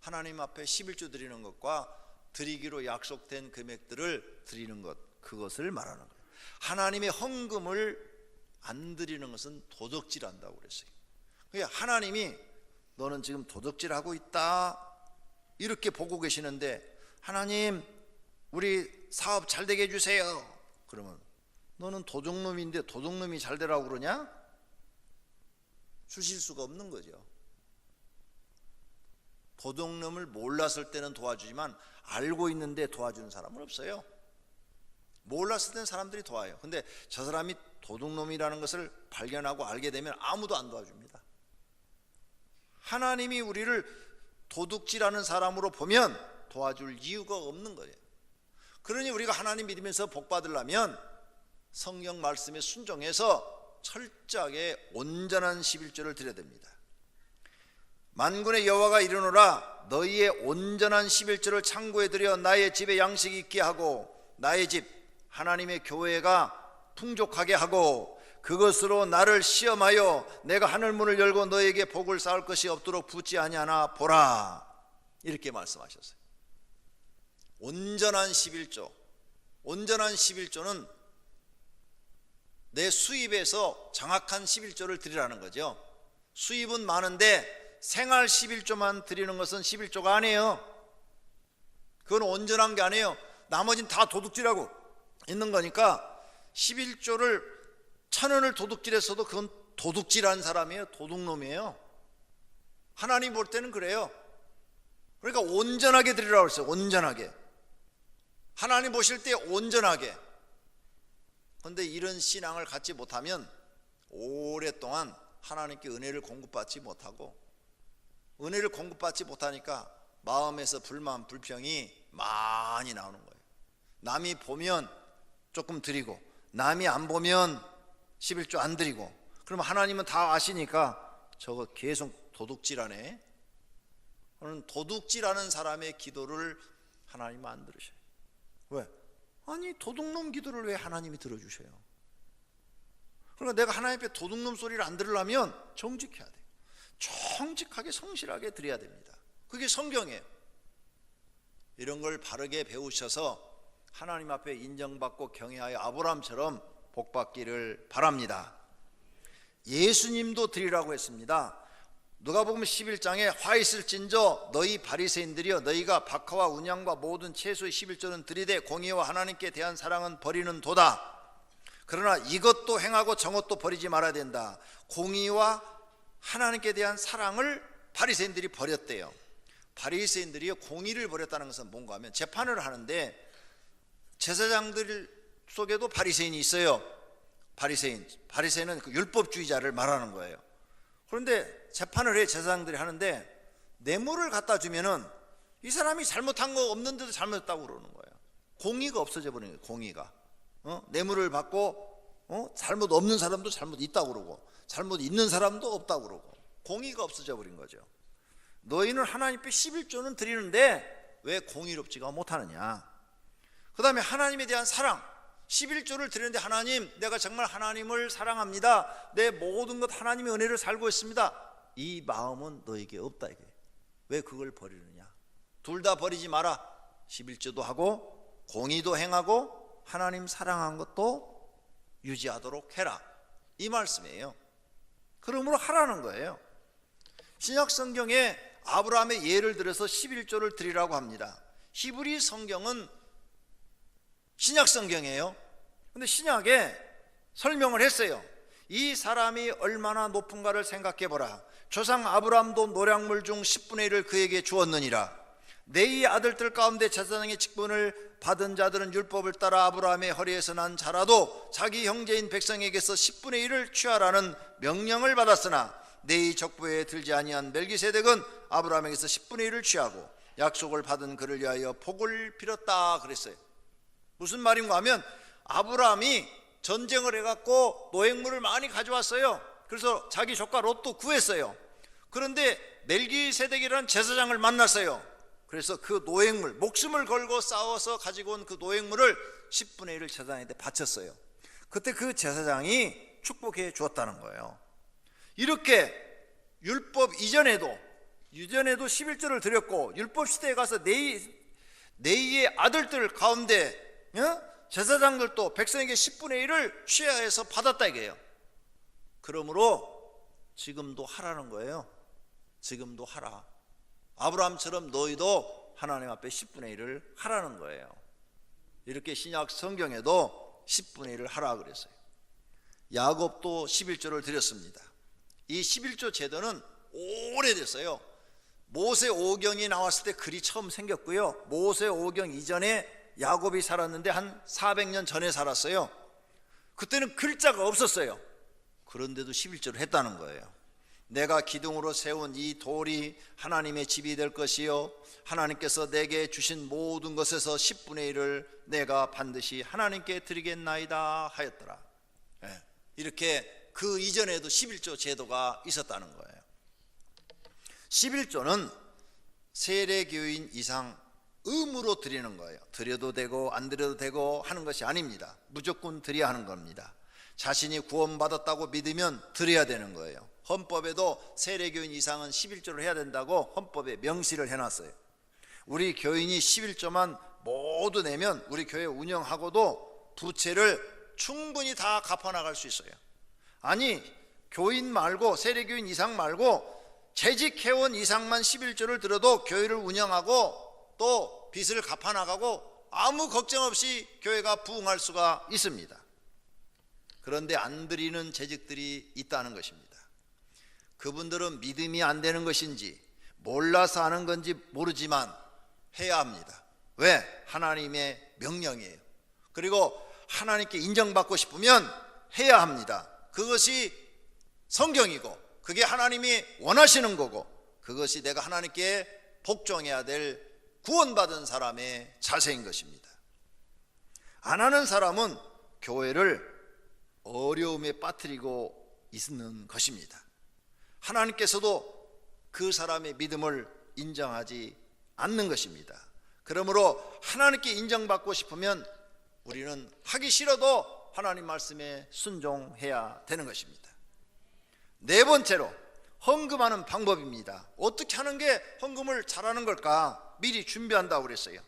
하나님 앞에 11조 드리는 것과 드리기로 약속된 금액들을 드리는 것, 그것을 말하는 거예요. 하나님의 헌금을 안 드리는 것은 도적질한다고 그랬어요. 그러니까 하나님이 너는 지금 도적질하고 있다 이렇게 보고 계시는데, 하나님 우리 사업 잘 되게 해주세요. 그러면 너는 도둑놈인데 도둑놈이 잘 되라고 그러냐? 주실 수가 없는 거죠. 도둑놈을 몰랐을 때는 도와주지만 알고 있는데 도와주는 사람은 없어요. 몰랐을 때는 사람들이 도와요. 근데 저 사람이 도둑놈이라는 것을 발견하고 알게 되면 아무도 안 도와줍니다. 하나님이 우리를 도둑질하는 사람으로 보면 도와줄 이유가 없는 거예요. 그러니 우리가 하나님 믿으면서 복 받으려면 성경 말씀에 순종해서 철저하게 온전한 11조를 드려야 됩니다. 만군의 여호와가 이르노라 너희의 온전한 11조를 창고에 들여 나의 집에 양식이 있게 하고 나의 집 하나님의 교회가 풍족하게 하고 그것으로 나를 시험하여 내가 하늘문을 열고 너에게 복을 쌓을 것이 없도록 붙지 아니하나 보라. 이렇게 말씀하셨어요. 온전한 11조. 온전한 11조는 내 수입에서 정확한 11조를 드리라는 거죠. 수입은 많은데 생활 11조만 드리는 것은 11조가 아니에요. 그건 온전한 게 아니에요. 나머지는 다 도둑질하고 있는 거니까 11조를 1,000원을 도둑질했어도 그건 도둑질한 사람이에요. 도둑놈이에요. 하나님 볼 때는 그래요. 그러니까 온전하게 드리라고 했어요. 온전하게. 하나님 보실 때 온전하게. 그런데 이런 신앙을 갖지 못하면 오랫동안 하나님께 은혜를 공급받지 못하고, 은혜를 공급받지 못하니까 마음에서 불만, 불평이 많이 나오는 거예요. 남이 보면 조금 드리고 남이 안 보면 11조 안 드리고, 그러면 하나님은 다 아시니까 저거 계속 도둑질하네. 저는 도둑질하는 사람의 기도를 하나님은 안 들으셔요. 왜? 아니 도둑놈 기도를 왜 하나님이 들어주셔요? 그러니까 내가 하나님 앞에 도둑놈 소리를 안 들으려면 정직해야 돼요. 정직하게 성실하게 드려야 됩니다. 그게 성경이에요. 이런 걸 바르게 배우셔서 하나님 앞에 인정받고 경외하여 아브라함처럼 복받기를 바랍니다. 예수님도 드리라고 했습니다. 누가복음 11장에 화 있을진저 너희 바리새인들이여 너희가 박하와 운양과 모든 채소의 11조는 드리되 공의와 하나님께 대한 사랑은 버리는 도다. 그러나 이것도 행하고 저것도 버리지 말아야 된다. 공의와 하나님께 대한 사랑을 바리새인들이 버렸대요. 바리새인들이 공의를 버렸다는 것은 뭔가 하면 재판을 하는데 제사장들 속에도 바리새인이 있어요. 바리새인은 그 율법주의자를 말하는 거예요. 그런데 재판을 해 제사장들이 하는데 뇌물을 갖다 주면은 이 사람이 잘못한 거 없는데도 잘못했다고 그러는 거예요. 공의가 없어져 버리는 거예요. 공의가. 뇌물을 받고 잘못 없는 사람도 잘못 있다고 그러고 잘못 있는 사람도 없다고 그러고 공의가 없어져 버린 거죠. 너희는 하나님 앞에 11조는 드리는데 왜 공의롭지가 못하느냐. 그 다음에 하나님에 대한 사랑, 11조를 드리는데 하나님 내가 정말 하나님을 사랑합니다. 내 모든 것 하나님의 은혜를 살고 있습니다. 이 마음은 너에게 없다 이게. 왜 그걸 버리느냐. 둘 다 버리지 마라. 11조도 하고 공의도 행하고 하나님 사랑한 것도 유지하도록 해라. 이 말씀이에요. 그러므로 하라는 거예요. 신약 성경에 아브라함의 예를 들어서 11조를 드리라고 합니다. 히브리 성경은 신약 성경이에요. 근데 신약에 설명을 했어요. 이 사람이 얼마나 높은가를 생각해 보라. 조상 아브라함도 노량물 중 10분의 1을 그에게 주었느니라. 네의 아들들 가운데 제사장의 직분을 받은 자들은 율법을 따라 아브라함의 허리에서 난 자라도 자기 형제인 백성에게서 10분의 1을 취하라는 명령을 받았으나 네의 적부에 들지 아니한 멜기세덱은 아브라함에게서 10분의 1을 취하고 약속을 받은 그를 위하여 복을 빌었다 그랬어요. 무슨 말인가 하면 아브라함이 전쟁을 해갖고 노획물을 많이 가져왔어요. 그래서 자기 조카 롯도 구했어요. 그런데 멜기세덱이라는 제사장을 만났어요. 그래서 그 노획물, 목숨을 걸고 싸워서 가지고 온 그 노획물을 10분의 1을 제사장한테 바쳤어요. 그때 그 제사장이 축복해 주었다는 거예요. 이렇게 율법 이전에도 11조를 드렸고 율법 시대에 가서 네이의 아들들 가운데 제사장들도 백성에게 10분의 1을 취하해서 받았다 이게요. 그러므로 지금도 하라는 거예요. 지금도 하라. 아브라함처럼 너희도 하나님 앞에 10분의 1을 하라는 거예요. 이렇게 신약 성경에도 10분의 1을 하라 그랬어요. 야곱도 11조를 드렸습니다. 이 11조 제도는 오래됐어요. 모세 오경이 나왔을 때 글이 처음 생겼고요. 모세 오경 이전에 야곱이 살았는데 한 400년 전에 살았어요. 그때는 글자가 없었어요. 그런데도 11조를 했다는 거예요. 내가 기둥으로 세운 이 돌이 하나님의 집이 될 것이요 하나님께서 내게 주신 모든 것에서 10분의 1을 내가 반드시 하나님께 드리겠나이다 하였더라. 이렇게 그 이전에도 11조 제도가 있었다는 거예요. 11조는 세례교인 이상 의무로 드리는 거예요. 드려도 되고 안 드려도 되고 하는 것이 아닙니다. 무조건 드려야 하는 겁니다. 자신이 구원받았다고 믿으면 드려야 되는 거예요. 헌법에도 세례교인 이상은 11조를 해야 된다고 헌법에 명시를 해놨어요. 우리 교인이 11조만 모두 내면 우리 교회 운영하고도 부채를 충분히 다 갚아나갈 수 있어요. 아니 교인 말고 세례교인 이상 말고 재직회원 이상만 11조를 들어도 교회를 운영하고 또 빚을 갚아나가고 아무 걱정 없이 교회가 부흥할 수가 있습니다. 그런데 안 드리는 재직들이 있다는 것입니다. 그분들은 믿음이 안 되는 것인지 몰라서 하는 건지 모르지만 해야 합니다. 왜? 하나님의 명령이에요. 그리고 하나님께 인정받고 싶으면 해야 합니다. 그것이 성경이고 그게 하나님이 원하시는 거고 그것이 내가 하나님께 복종해야 될 구원받은 사람의 자세인 것입니다. 안 하는 사람은 교회를 어려움에 빠뜨리고 있는 것입니다. 하나님께서도 그 사람의 믿음을 인정하지 않는 것입니다. 그러므로 하나님께 인정받고 싶으면 우리는 하기 싫어도 하나님 말씀에 순종해야 되는 것입니다. 네 번째로 헌금하는 방법입니다. 어떻게 하는 게 헌금을 잘하는 걸까? 미리 준비한다고 그랬어요.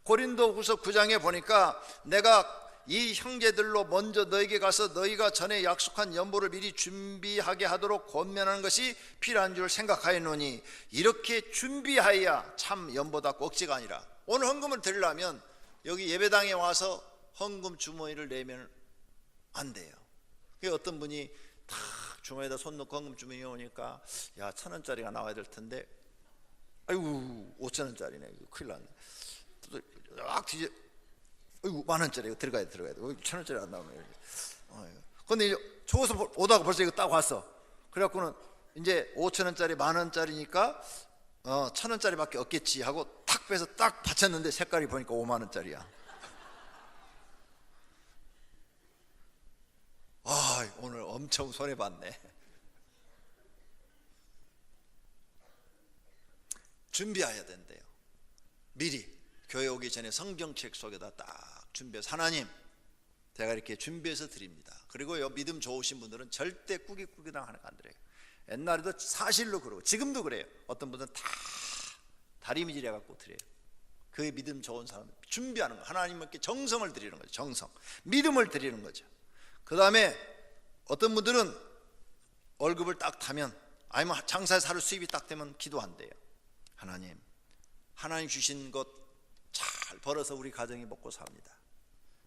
고린도후서 9장에 보니까 내가 이 형제들로 먼저 너에게 가서 너희가 전에 약속한 연보를 미리 준비하게 하도록 권면하는 것이 필요한 줄 생각하였노니 이렇게 준비하여야 참 연보답고 억지가 아니라 오늘 헌금을 드리려면 여기 예배당에 와서 헌금 주머니를 내면 안 돼요. 어떤 분이 탁 주머니에다 손 넣고 헌금 주머니에 오니까 야 1,000원짜리가 나와야 될 텐데 아이고 5,000원짜리네 큰일 났네. 막 뒤져 아이고 10,000원짜리 들어가야 돼 1,000원짜리 안 나오네. 근데 이제 저기서 오다가 벌써 이거 딱 왔어. 그래갖고는 이제 5,000원짜리 10,000원짜리니까 1,000원짜리밖에 없겠지 하고 탁 빼서 딱 받쳤는데 색깔이 보니까 50,000원짜리야. 아 오늘 엄청 손해봤네. 준비해야 된대요. 미리 교회 오기 전에 성경책 속에다 딱 준비해서 하나님 제가 이렇게 준비해서 드립니다. 그리고 믿음 좋으신 분들은 절대 꾸깃꾸깃당 하는 거 안 드려요. 옛날에도 사실로 그러고 지금도 그래요. 어떤 분들은 다 다리미질 해갖고 드려요. 그 믿음 좋은 사람 준비하는 거 하나님께 정성을 드리는 거죠. 정성 믿음을 드리는 거죠. 그 다음에 어떤 분들은 월급을 딱 타면 아니면 장사에서 하루 수입이 딱 되면 기도한대요. 하나님 주신 것 잘 벌어서 우리 가정이 먹고 삽니다.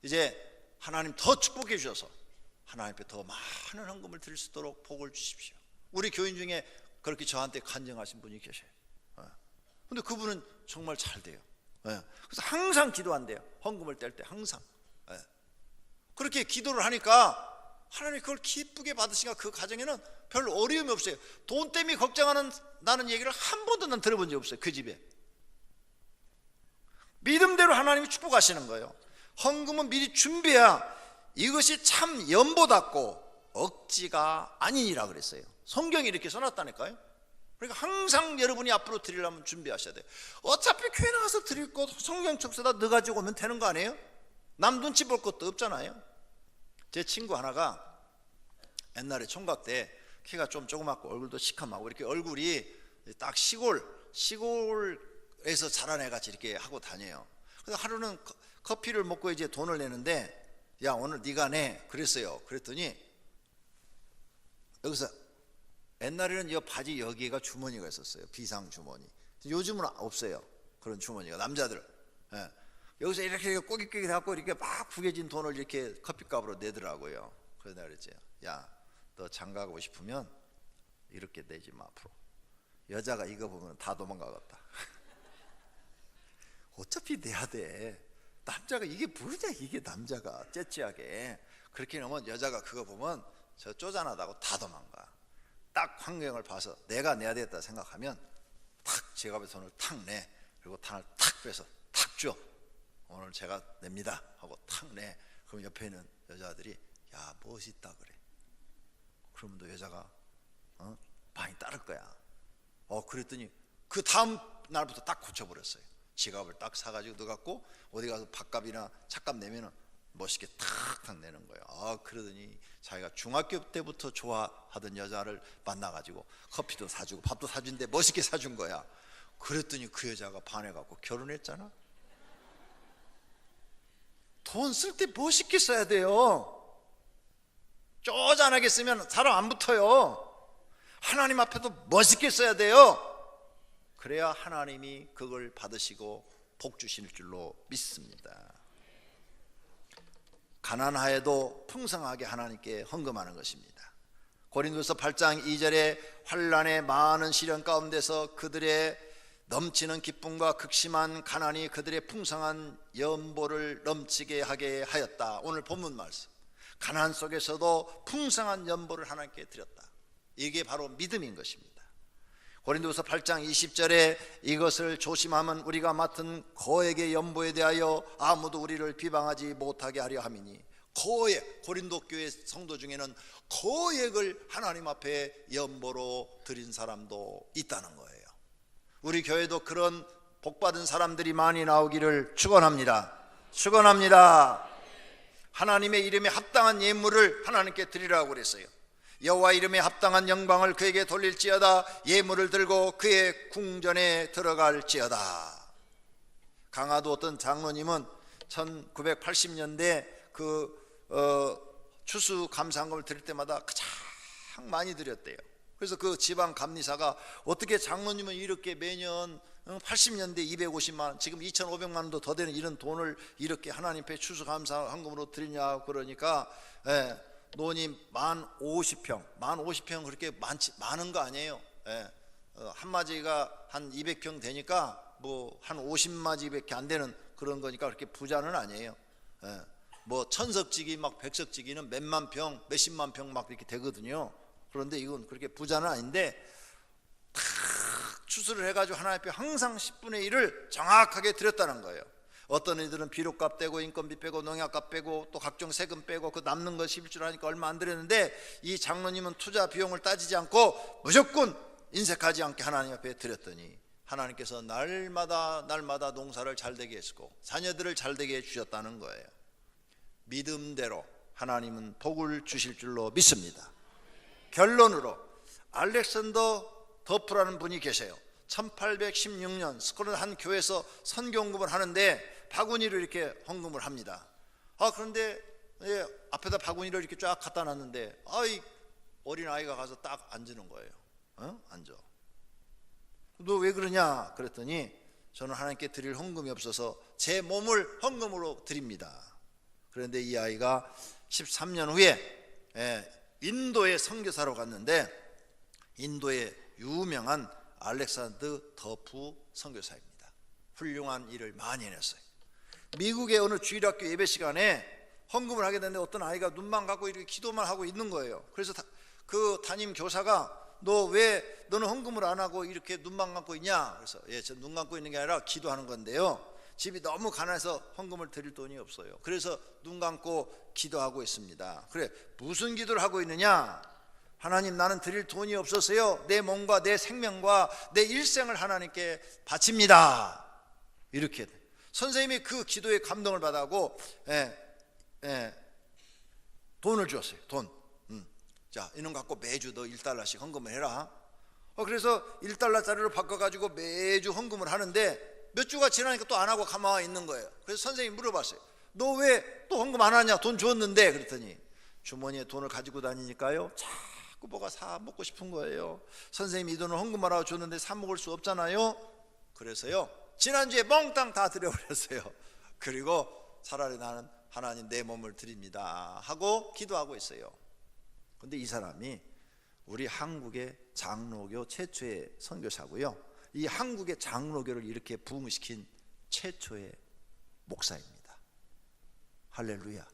이제 하나님 더 축복해 주셔서 하나님 앞에 더 많은 헌금을 드릴 수 있도록 복을 주십시오. 우리 교인 중에 그렇게 저한테 간증하신 분이 계셔요. 근데 그분은 정말 잘 돼요. 그래서 항상 기도한대요. 헌금을 뗄 때 항상. 그렇게 기도를 하니까 하나님 그걸 기쁘게 받으시니까 그 가정에는 별로 어려움이 없어요. 돈 때문에 걱정하는 얘기를 한 번도 난 들어본 적 없어요. 그 집에. 믿음대로 하나님이 축복하시는 거예요. 헌금은 미리 준비해야 이것이 참 연보답고 억지가 아니니라 그랬어요. 성경이 이렇게 써놨다니까요. 그러니까 항상 여러분이 앞으로 드리려면 준비하셔야 돼요. 어차피 교회 나가서 드릴 것 성경책 써다 넣어가지고 오면 되는 거 아니에요? 남 눈치 볼 것도 없잖아요. 제 친구 하나가 옛날에 총각 때 키가 좀 조그맣고 얼굴도 시커멓고 이렇게 얼굴이 딱 시골에서 자란 애같이 이렇게 하고 다녀요. 그래서 하루는 커피를 먹고 이제 돈을 내는데 야 오늘 네가 내 그랬어요. 그랬더니 여기서 옛날에는 이 바지 여기가 주머니가 있었어요. 비상 주머니. 요즘은 없어요. 그런 주머니가 남자들. 여기서 이렇게 꼬깃꼬깃 해갖고 이렇게 막 구겨진 돈을 이렇게 커피값으로 내더라고요. 그래서 내가 그랬지. 야, 너 장가가고 싶으면 이렇게 내지 마 앞으로. 여자가 이거 보면 다 도망가겠다. 어차피 내야 돼. 남자가 이게 뭐냐 이게 남자가 째째하게 그렇게 하면 여자가 그거 보면 저 쪼잔하다고 다 도망가. 딱 환경을 봐서 내가 내야 되겠다 생각하면 탁 지갑에 돈을 탁 내. 그리고 단을 탁 빼서 탁 줘. 오늘 제가 냅니다 하고 탁 내. 그럼 옆에 있는 여자들이 야 멋있다 그래. 그러면 또 여자가 많이 따를 거야. 그랬더니 그 다음 날부터 딱 고쳐버렸어요. 지갑을 딱 사가지고 넣어갖고 어디 가서 밥값이나 차값 내면은 멋있게 탁탁 내는 거예요. 그러더니 자기가 중학교 때부터 좋아하던 여자를 만나가지고 커피도 사주고 밥도 사준데 멋있게 사준 거야. 그랬더니 그 여자가 반해갖고 결혼했잖아. 돈 쓸 때 멋있게 써야 돼요. 쪼잔하게 쓰면 사람 안 붙어요. 하나님 앞에도 멋있게 써야 돼요. 그래야 하나님이 그걸 받으시고 복 주실 줄로 믿습니다. 가난하여도 풍성하게 하나님께 헌금하는 것입니다. 고린도서 8장 2절에 환난의 많은 시련 가운데서 그들의 넘치는 기쁨과 극심한 가난이 그들의 풍성한 연보를 넘치게 하게 하였다. 오늘 본문 말씀, 가난 속에서도 풍성한 연보를 하나님께 드렸다. 이게 바로 믿음인 것입니다. 고린도서 8장 20절에 이것을 조심하면 우리가 맡은 거액의 연보에 대하여 아무도 우리를 비방하지 못하게 하려 함이니, 거액, 고린도 교회 성도 중에는 거액을 하나님 앞에 연보로 드린 사람도 있다는 거예요. 우리 교회도 그런 복받은 사람들이 많이 나오기를 축원합니다. 축원합니다. 하나님의 이름에 합당한 예물을 하나님께 드리라고 그랬어요. 여호와 이름에 합당한 영광을 그에게 돌릴지어다. 예물을 들고 그의 궁전에 들어갈지어다. 강화도 어떤 장로님은 1980년대 추수감사헌금을 드릴 때마다 가장 많이 드렸대요. 그래서 그 지방 감리사가 어떻게 장로님은 이렇게 매년 80년대 250만 원, 지금 2,500만 원도 더 되는 이런 돈을 이렇게 하나님 앞에 추수감사헌금으로 드리냐. 그러니까 노님 50평 그렇게 많은 거 아니에요. 한 마지가 한 200평 되니까 뭐 한 50마지밖에 안 되는 그런 거니까 그렇게 부자는 아니에요. 뭐 천석지기 막 백석지기는 몇만 평 몇십만 평 막 이렇게 되거든요. 그런데 이건 그렇게 부자는 아닌데 탁 추수를 해가지고 하나님 앞에 항상 10분의 1을 정확하게 드렸다는 거예요. 어떤 이들은 비료값 떼고 인건비 빼고 농약값 빼고 또 각종 세금 빼고 그 남는 거 11줄 하니까 얼마 안 드렸는데, 이 장로님은 투자 비용을 따지지 않고 무조건 인색하지 않게 하나님 앞에 드렸더니 하나님께서 날마다 농사를 잘되게 했고 자녀들을 잘되게 해주셨다는 거예요. 믿음대로 하나님은 복을 주실 줄로 믿습니다. 결론으로 알렉산더 더프라는 분이 계세요. 1816년 스콜런 한 교회에서 선교헌금을 하는데 바구니를 이렇게 헌금을 합니다. 그런데 앞에다 바구니를 이렇게 쫙 갖다 놨는데 이 어린아이가 가서 딱 앉는 거예요. 앉아. 너 왜 그러냐 그랬더니 저는 하나님께 드릴 헌금이 없어서 제 몸을 헌금으로 드립니다. 그런데 이 아이가 13년 후에 인도에 선교사로 갔는데 인도의 유명한 알렉산더 더프 선교사입니다. 훌륭한 일을 많이 해냈어요. 미국의 어느 주일학교 예배 시간에 헌금을 하게 됐는데 어떤 아이가 눈만 감고 이렇게 기도만 하고 있는 거예요. 그래서 그 담임 교사가 너 왜 너는 헌금을 안 하고 이렇게 눈만 감고 있냐? 그래서 저 눈 감고 있는 게 아니라 기도하는 건데요, 집이 너무 가난해서 헌금을 드릴 돈이 없어요. 그래서 눈 감고 기도하고 있습니다. 그래, 무슨 기도를 하고 있느냐? 하나님, 나는 드릴 돈이 없어서요 내 몸과 내 생명과 내 일생을 하나님께 바칩니다. 이렇게 선생님이 그 기도에 감동을 받아고 돈을 주었어요. 돈. 자, 이놈 갖고 매주 너 1달러씩 헌금을 해라. 그래서 1달러짜리로 바꿔가지고 매주 헌금을 하는데 몇 주가 지나니까 또 안 하고 가만히 있는 거예요. 그래서 선생님이 물어봤어요. 너 왜 또 헌금 안 하냐? 돈 주었는데. 그랬더니 주머니에 돈을 가지고 다니니까요 자꾸 뭐가 사 먹고 싶은 거예요. 선생님이 이 돈을 헌금하라고 줬는데 사 먹을 수 없잖아요. 그래서요 지난주에 몽땅 다 드려버렸어요. 그리고 차라리 나는 하나님 내 몸을 드립니다 하고 기도하고 있어요. 근데 이 사람이 우리 한국의 장로교 최초의 선교사고요, 이 한국의 장로교를 이렇게 부흥시킨 최초의 목사입니다. 할렐루야.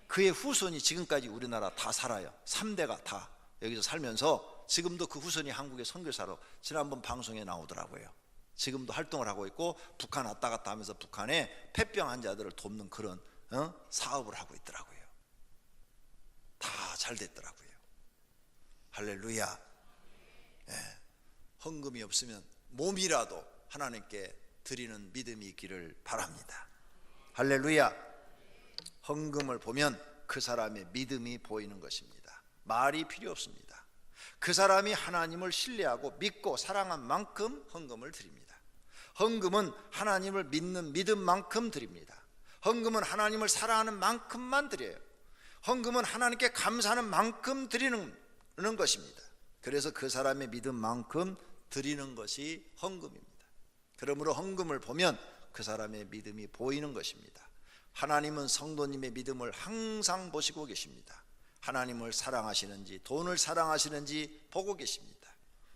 그의 후손이 지금까지 우리나라 다 살아요. 3대가 다 여기서 살면서 지금도 그 후손이 한국의 선교사로 지난번 방송에 나오더라고요. 지금도 활동을 하고 있고 북한 왔다 갔다 하면서 북한에 폐병 환자들을 돕는 그런 사업을 하고 있더라고요. 다 잘 됐더라고요. 할렐루야. 헌금이 없으면 몸이라도 하나님께 드리는 믿음이 있기를 바랍니다. 할렐루야. 헌금을 보면 그 사람의 믿음이 보이는 것입니다. 말이 필요 없습니다. 그 사람이 하나님을 신뢰하고 믿고 사랑한 만큼 헌금을 드립니다. 헌금은 하나님을 믿는 믿음만큼 드립니다. 헌금은 하나님을 사랑하는 만큼만 드려요. 헌금은 하나님께 감사하는 만큼 드리는 것입니다. 그래서 그 사람의 믿음만큼 드리는 것이 헌금입니다. 그러므로 헌금을 보면 그 사람의 믿음이 보이는 것입니다. 하나님은 성도님의 믿음을 항상 보시고 계십니다. 하나님을 사랑하시는지 돈을 사랑하시는지 보고 계십니다.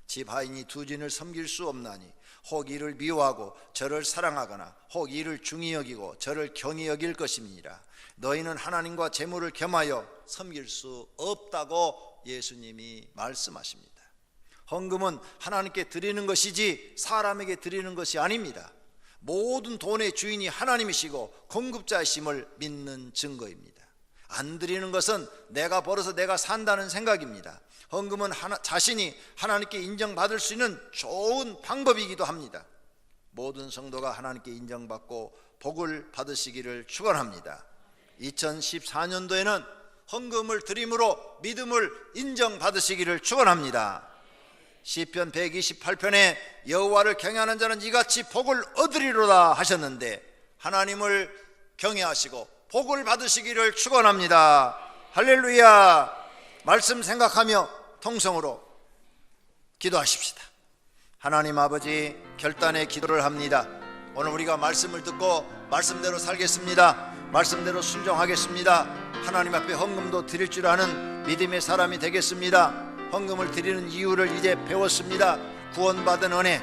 집 하인이 두 진을 섬길 수 없나니 혹 이를 미워하고 저를 사랑하거나 혹 이를 중히 여기고 저를 경히 여길 것임이니라. 너희는 하나님과 재물을 겸하여 섬길 수 없다고 예수님이 말씀하십니다. 헌금은 하나님께 드리는 것이지 사람에게 드리는 것이 아닙니다. 모든 돈의 주인이 하나님이시고 공급자이심을 믿는 증거입니다. 안 드리는 것은 내가 벌어서 내가 산다는 생각입니다. 헌금은 자신이 하나님께 인정받을 수 있는 좋은 방법이기도 합니다. 모든 성도가 하나님께 인정받고 복을 받으시기를 축원합니다. 2014년도에는 헌금을 드림으로 믿음을 인정받으시기를 축원합니다. 시편 128편에 여호와를 경외하는 자는 이같이 복을 얻으리로다 하셨는데 하나님을 경외하시고 복을 받으시기를 축원합니다. 할렐루야. 말씀 생각하며 통성으로 기도하십시다. 하나님 아버지, 결단의 기도를 합니다. 오늘 우리가 말씀을 듣고 말씀대로 살겠습니다. 말씀대로 순종하겠습니다. 하나님 앞에 헌금도 드릴 줄 아는 믿음의 사람이 되겠습니다. 헌금을 드리는 이유를 이제 배웠습니다. 구원받은 은혜,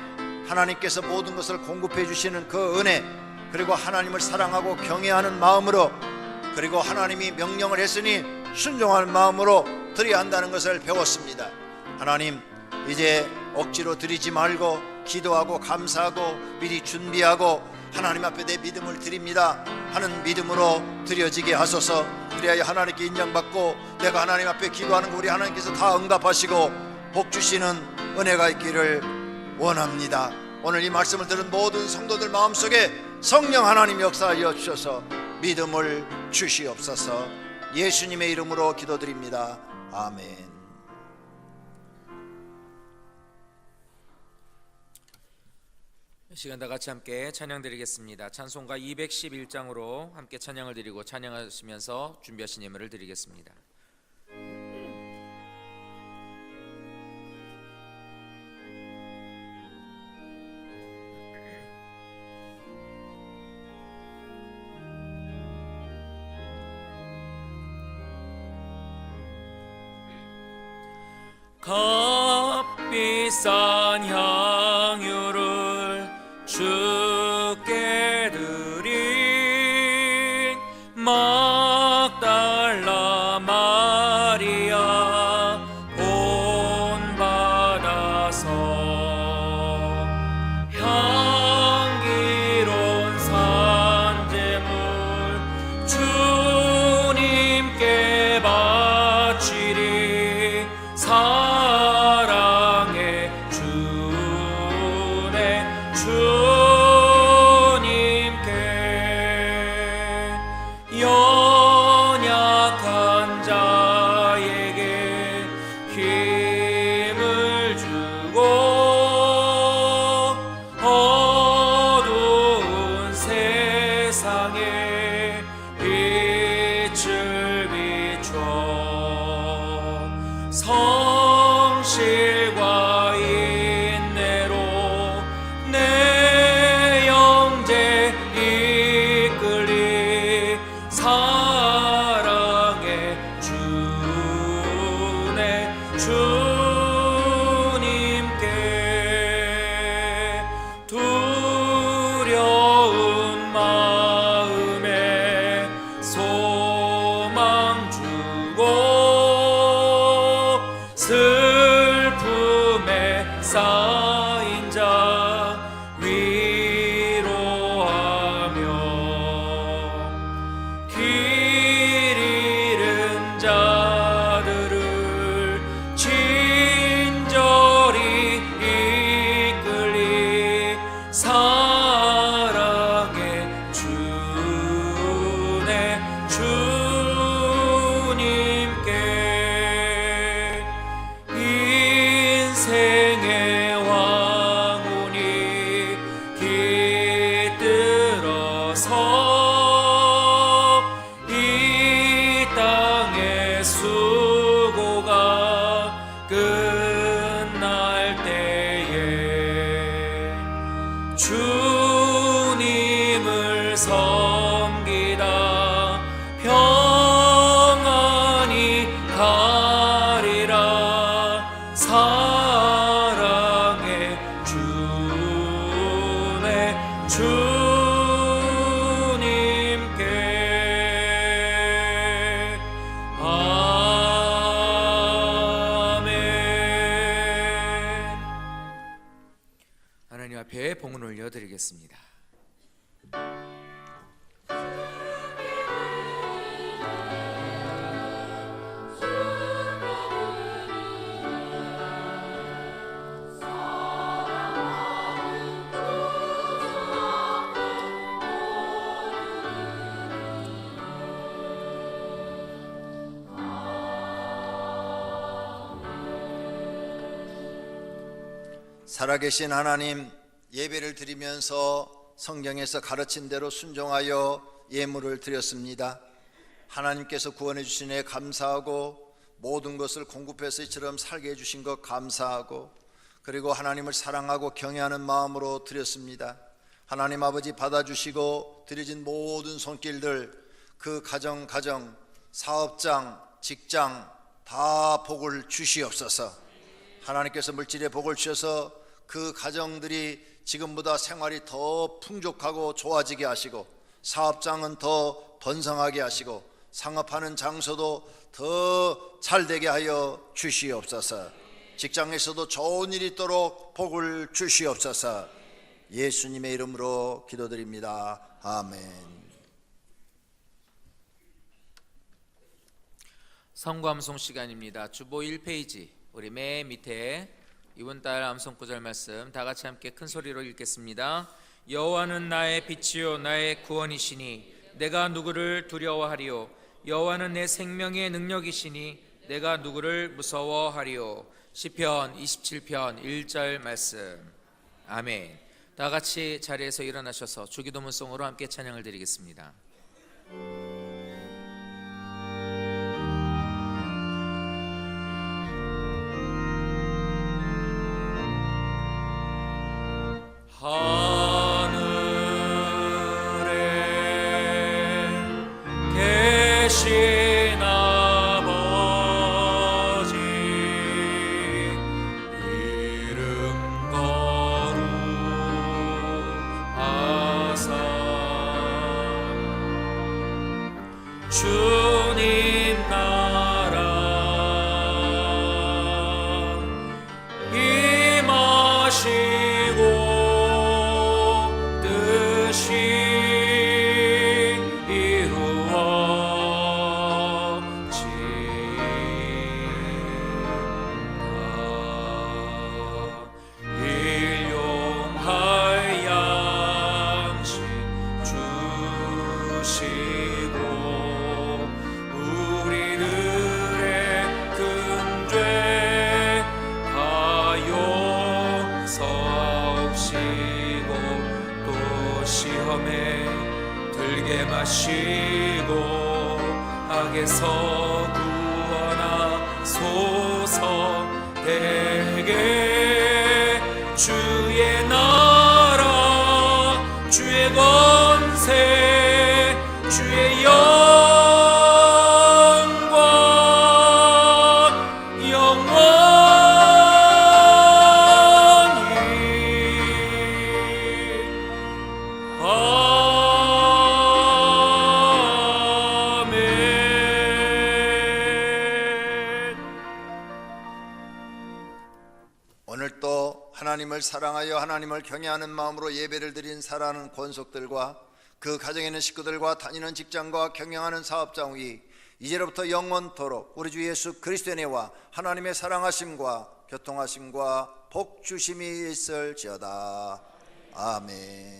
하나님께서 모든 것을 공급해 주시는 그 은혜, 그리고 하나님을 사랑하고 경외하는 마음으로, 그리고 하나님이 명령을 했으니 순종하는 마음으로 드려야 한다는 것을 배웠습니다. 하나님, 이제 억지로 드리지 말고 기도하고 감사하고 미리 준비하고 하나님 앞에 내 믿음을 드립니다 하는 믿음으로 드려지게 하소서. 그래야 하나님께 인정받고 내가 하나님 앞에 기도하는 거 우리 하나님께서 다 응답하시고 복 주시는 은혜가 있기를 원합니다. 오늘 이 말씀을 들은 모든 성도들 마음속에 성령 하나님 역사하여 주셔서 믿음을 주시옵소서. 예수님의 이름으로 기도드립니다. 아멘. 이 시간 다 같이 함께 찬양 드리겠습니다. 찬송가 211장으로 함께 찬양을 드리고 찬양하시면서 준비하신 예물을 드리겠습니다. 값비싼 향유를 주께 드린 막달라 마리아 본받아서 향기로운 산제물 주님께 바치리. 사랑의 주네 주님께 연약한 자에게 힘을 주고 어두운 세상에 빛을 비춰 성실과 인내로 내 자 위로하며 길 잃은 자들을 친절히 이끌리 사랑의 주네 주님께 인생의 왕운이 깃들어서 이 땅의 수고가 끝날 때에 주님을 섬기다 평안히 가리라 사랑의 주네 주님께 아멘. 하나님 앞에 봉헌 올려드리겠습니다. 살아계신 하나님, 예배를 드리면서 성경에서 가르친 대로 순종하여 예물을 드렸습니다. 하나님께서 구원해 주신 애 감사하고 모든 것을 공급해서 이처럼 살게 해주신 것 감사하고 그리고 하나님을 사랑하고 경외하는 마음으로 드렸습니다. 하나님 아버지 받아주시고 드려진 모든 손길들 그 가정, 사업장, 직장 다 복을 주시옵소서. 하나님께서 물질의 복을 주셔서 그 가정들이 지금보다 생활이 더 풍족하고 좋아지게 하시고 사업장은 더 번성하게 하시고 상업하는 장소도 더 잘되게 하여 주시옵소서. 직장에서도 좋은 일이 있도록 복을 주시옵소서. 예수님의 이름으로 기도드립니다. 아멘. 성구 암송 시간입니다. 주보 1페이지 우리 맨 밑에 이번 달 암송 구절 말씀 다 같이 함께 큰 소리로 읽겠습니다. 여호와는 나의 빛이요 나의 구원이시니 내가 누구를 두려워하리요. 여호와는 내 생명의 능력이시니 내가 누구를 무서워하리요. 시편 27편 1절 말씀. 아멘. 다 같이 자리에서 일어나셔서 주기도문송으로 함께 찬양을 드리겠습니다. 하늘에 계신 아버지 이름 거룩하사 주님 나라 임하시고 들게 마시고 악에서 구원하소서. 대개 주의 나라 주의 권세 주의 영광 영원히 오늘도 하나님을 하나님을 사랑하여 하나님을 경외하는 마음으로 예배를 드린 사랑하는 권속들과 그 가정에 있는 식구들과 다니는 직장과 경영하는 사업장이 이제로부터 영원토록 우리 주 예수 그리스도의 은혜와 하나님의 사랑하심과 교통하심과 복 주심이 있을지어다. 아멘.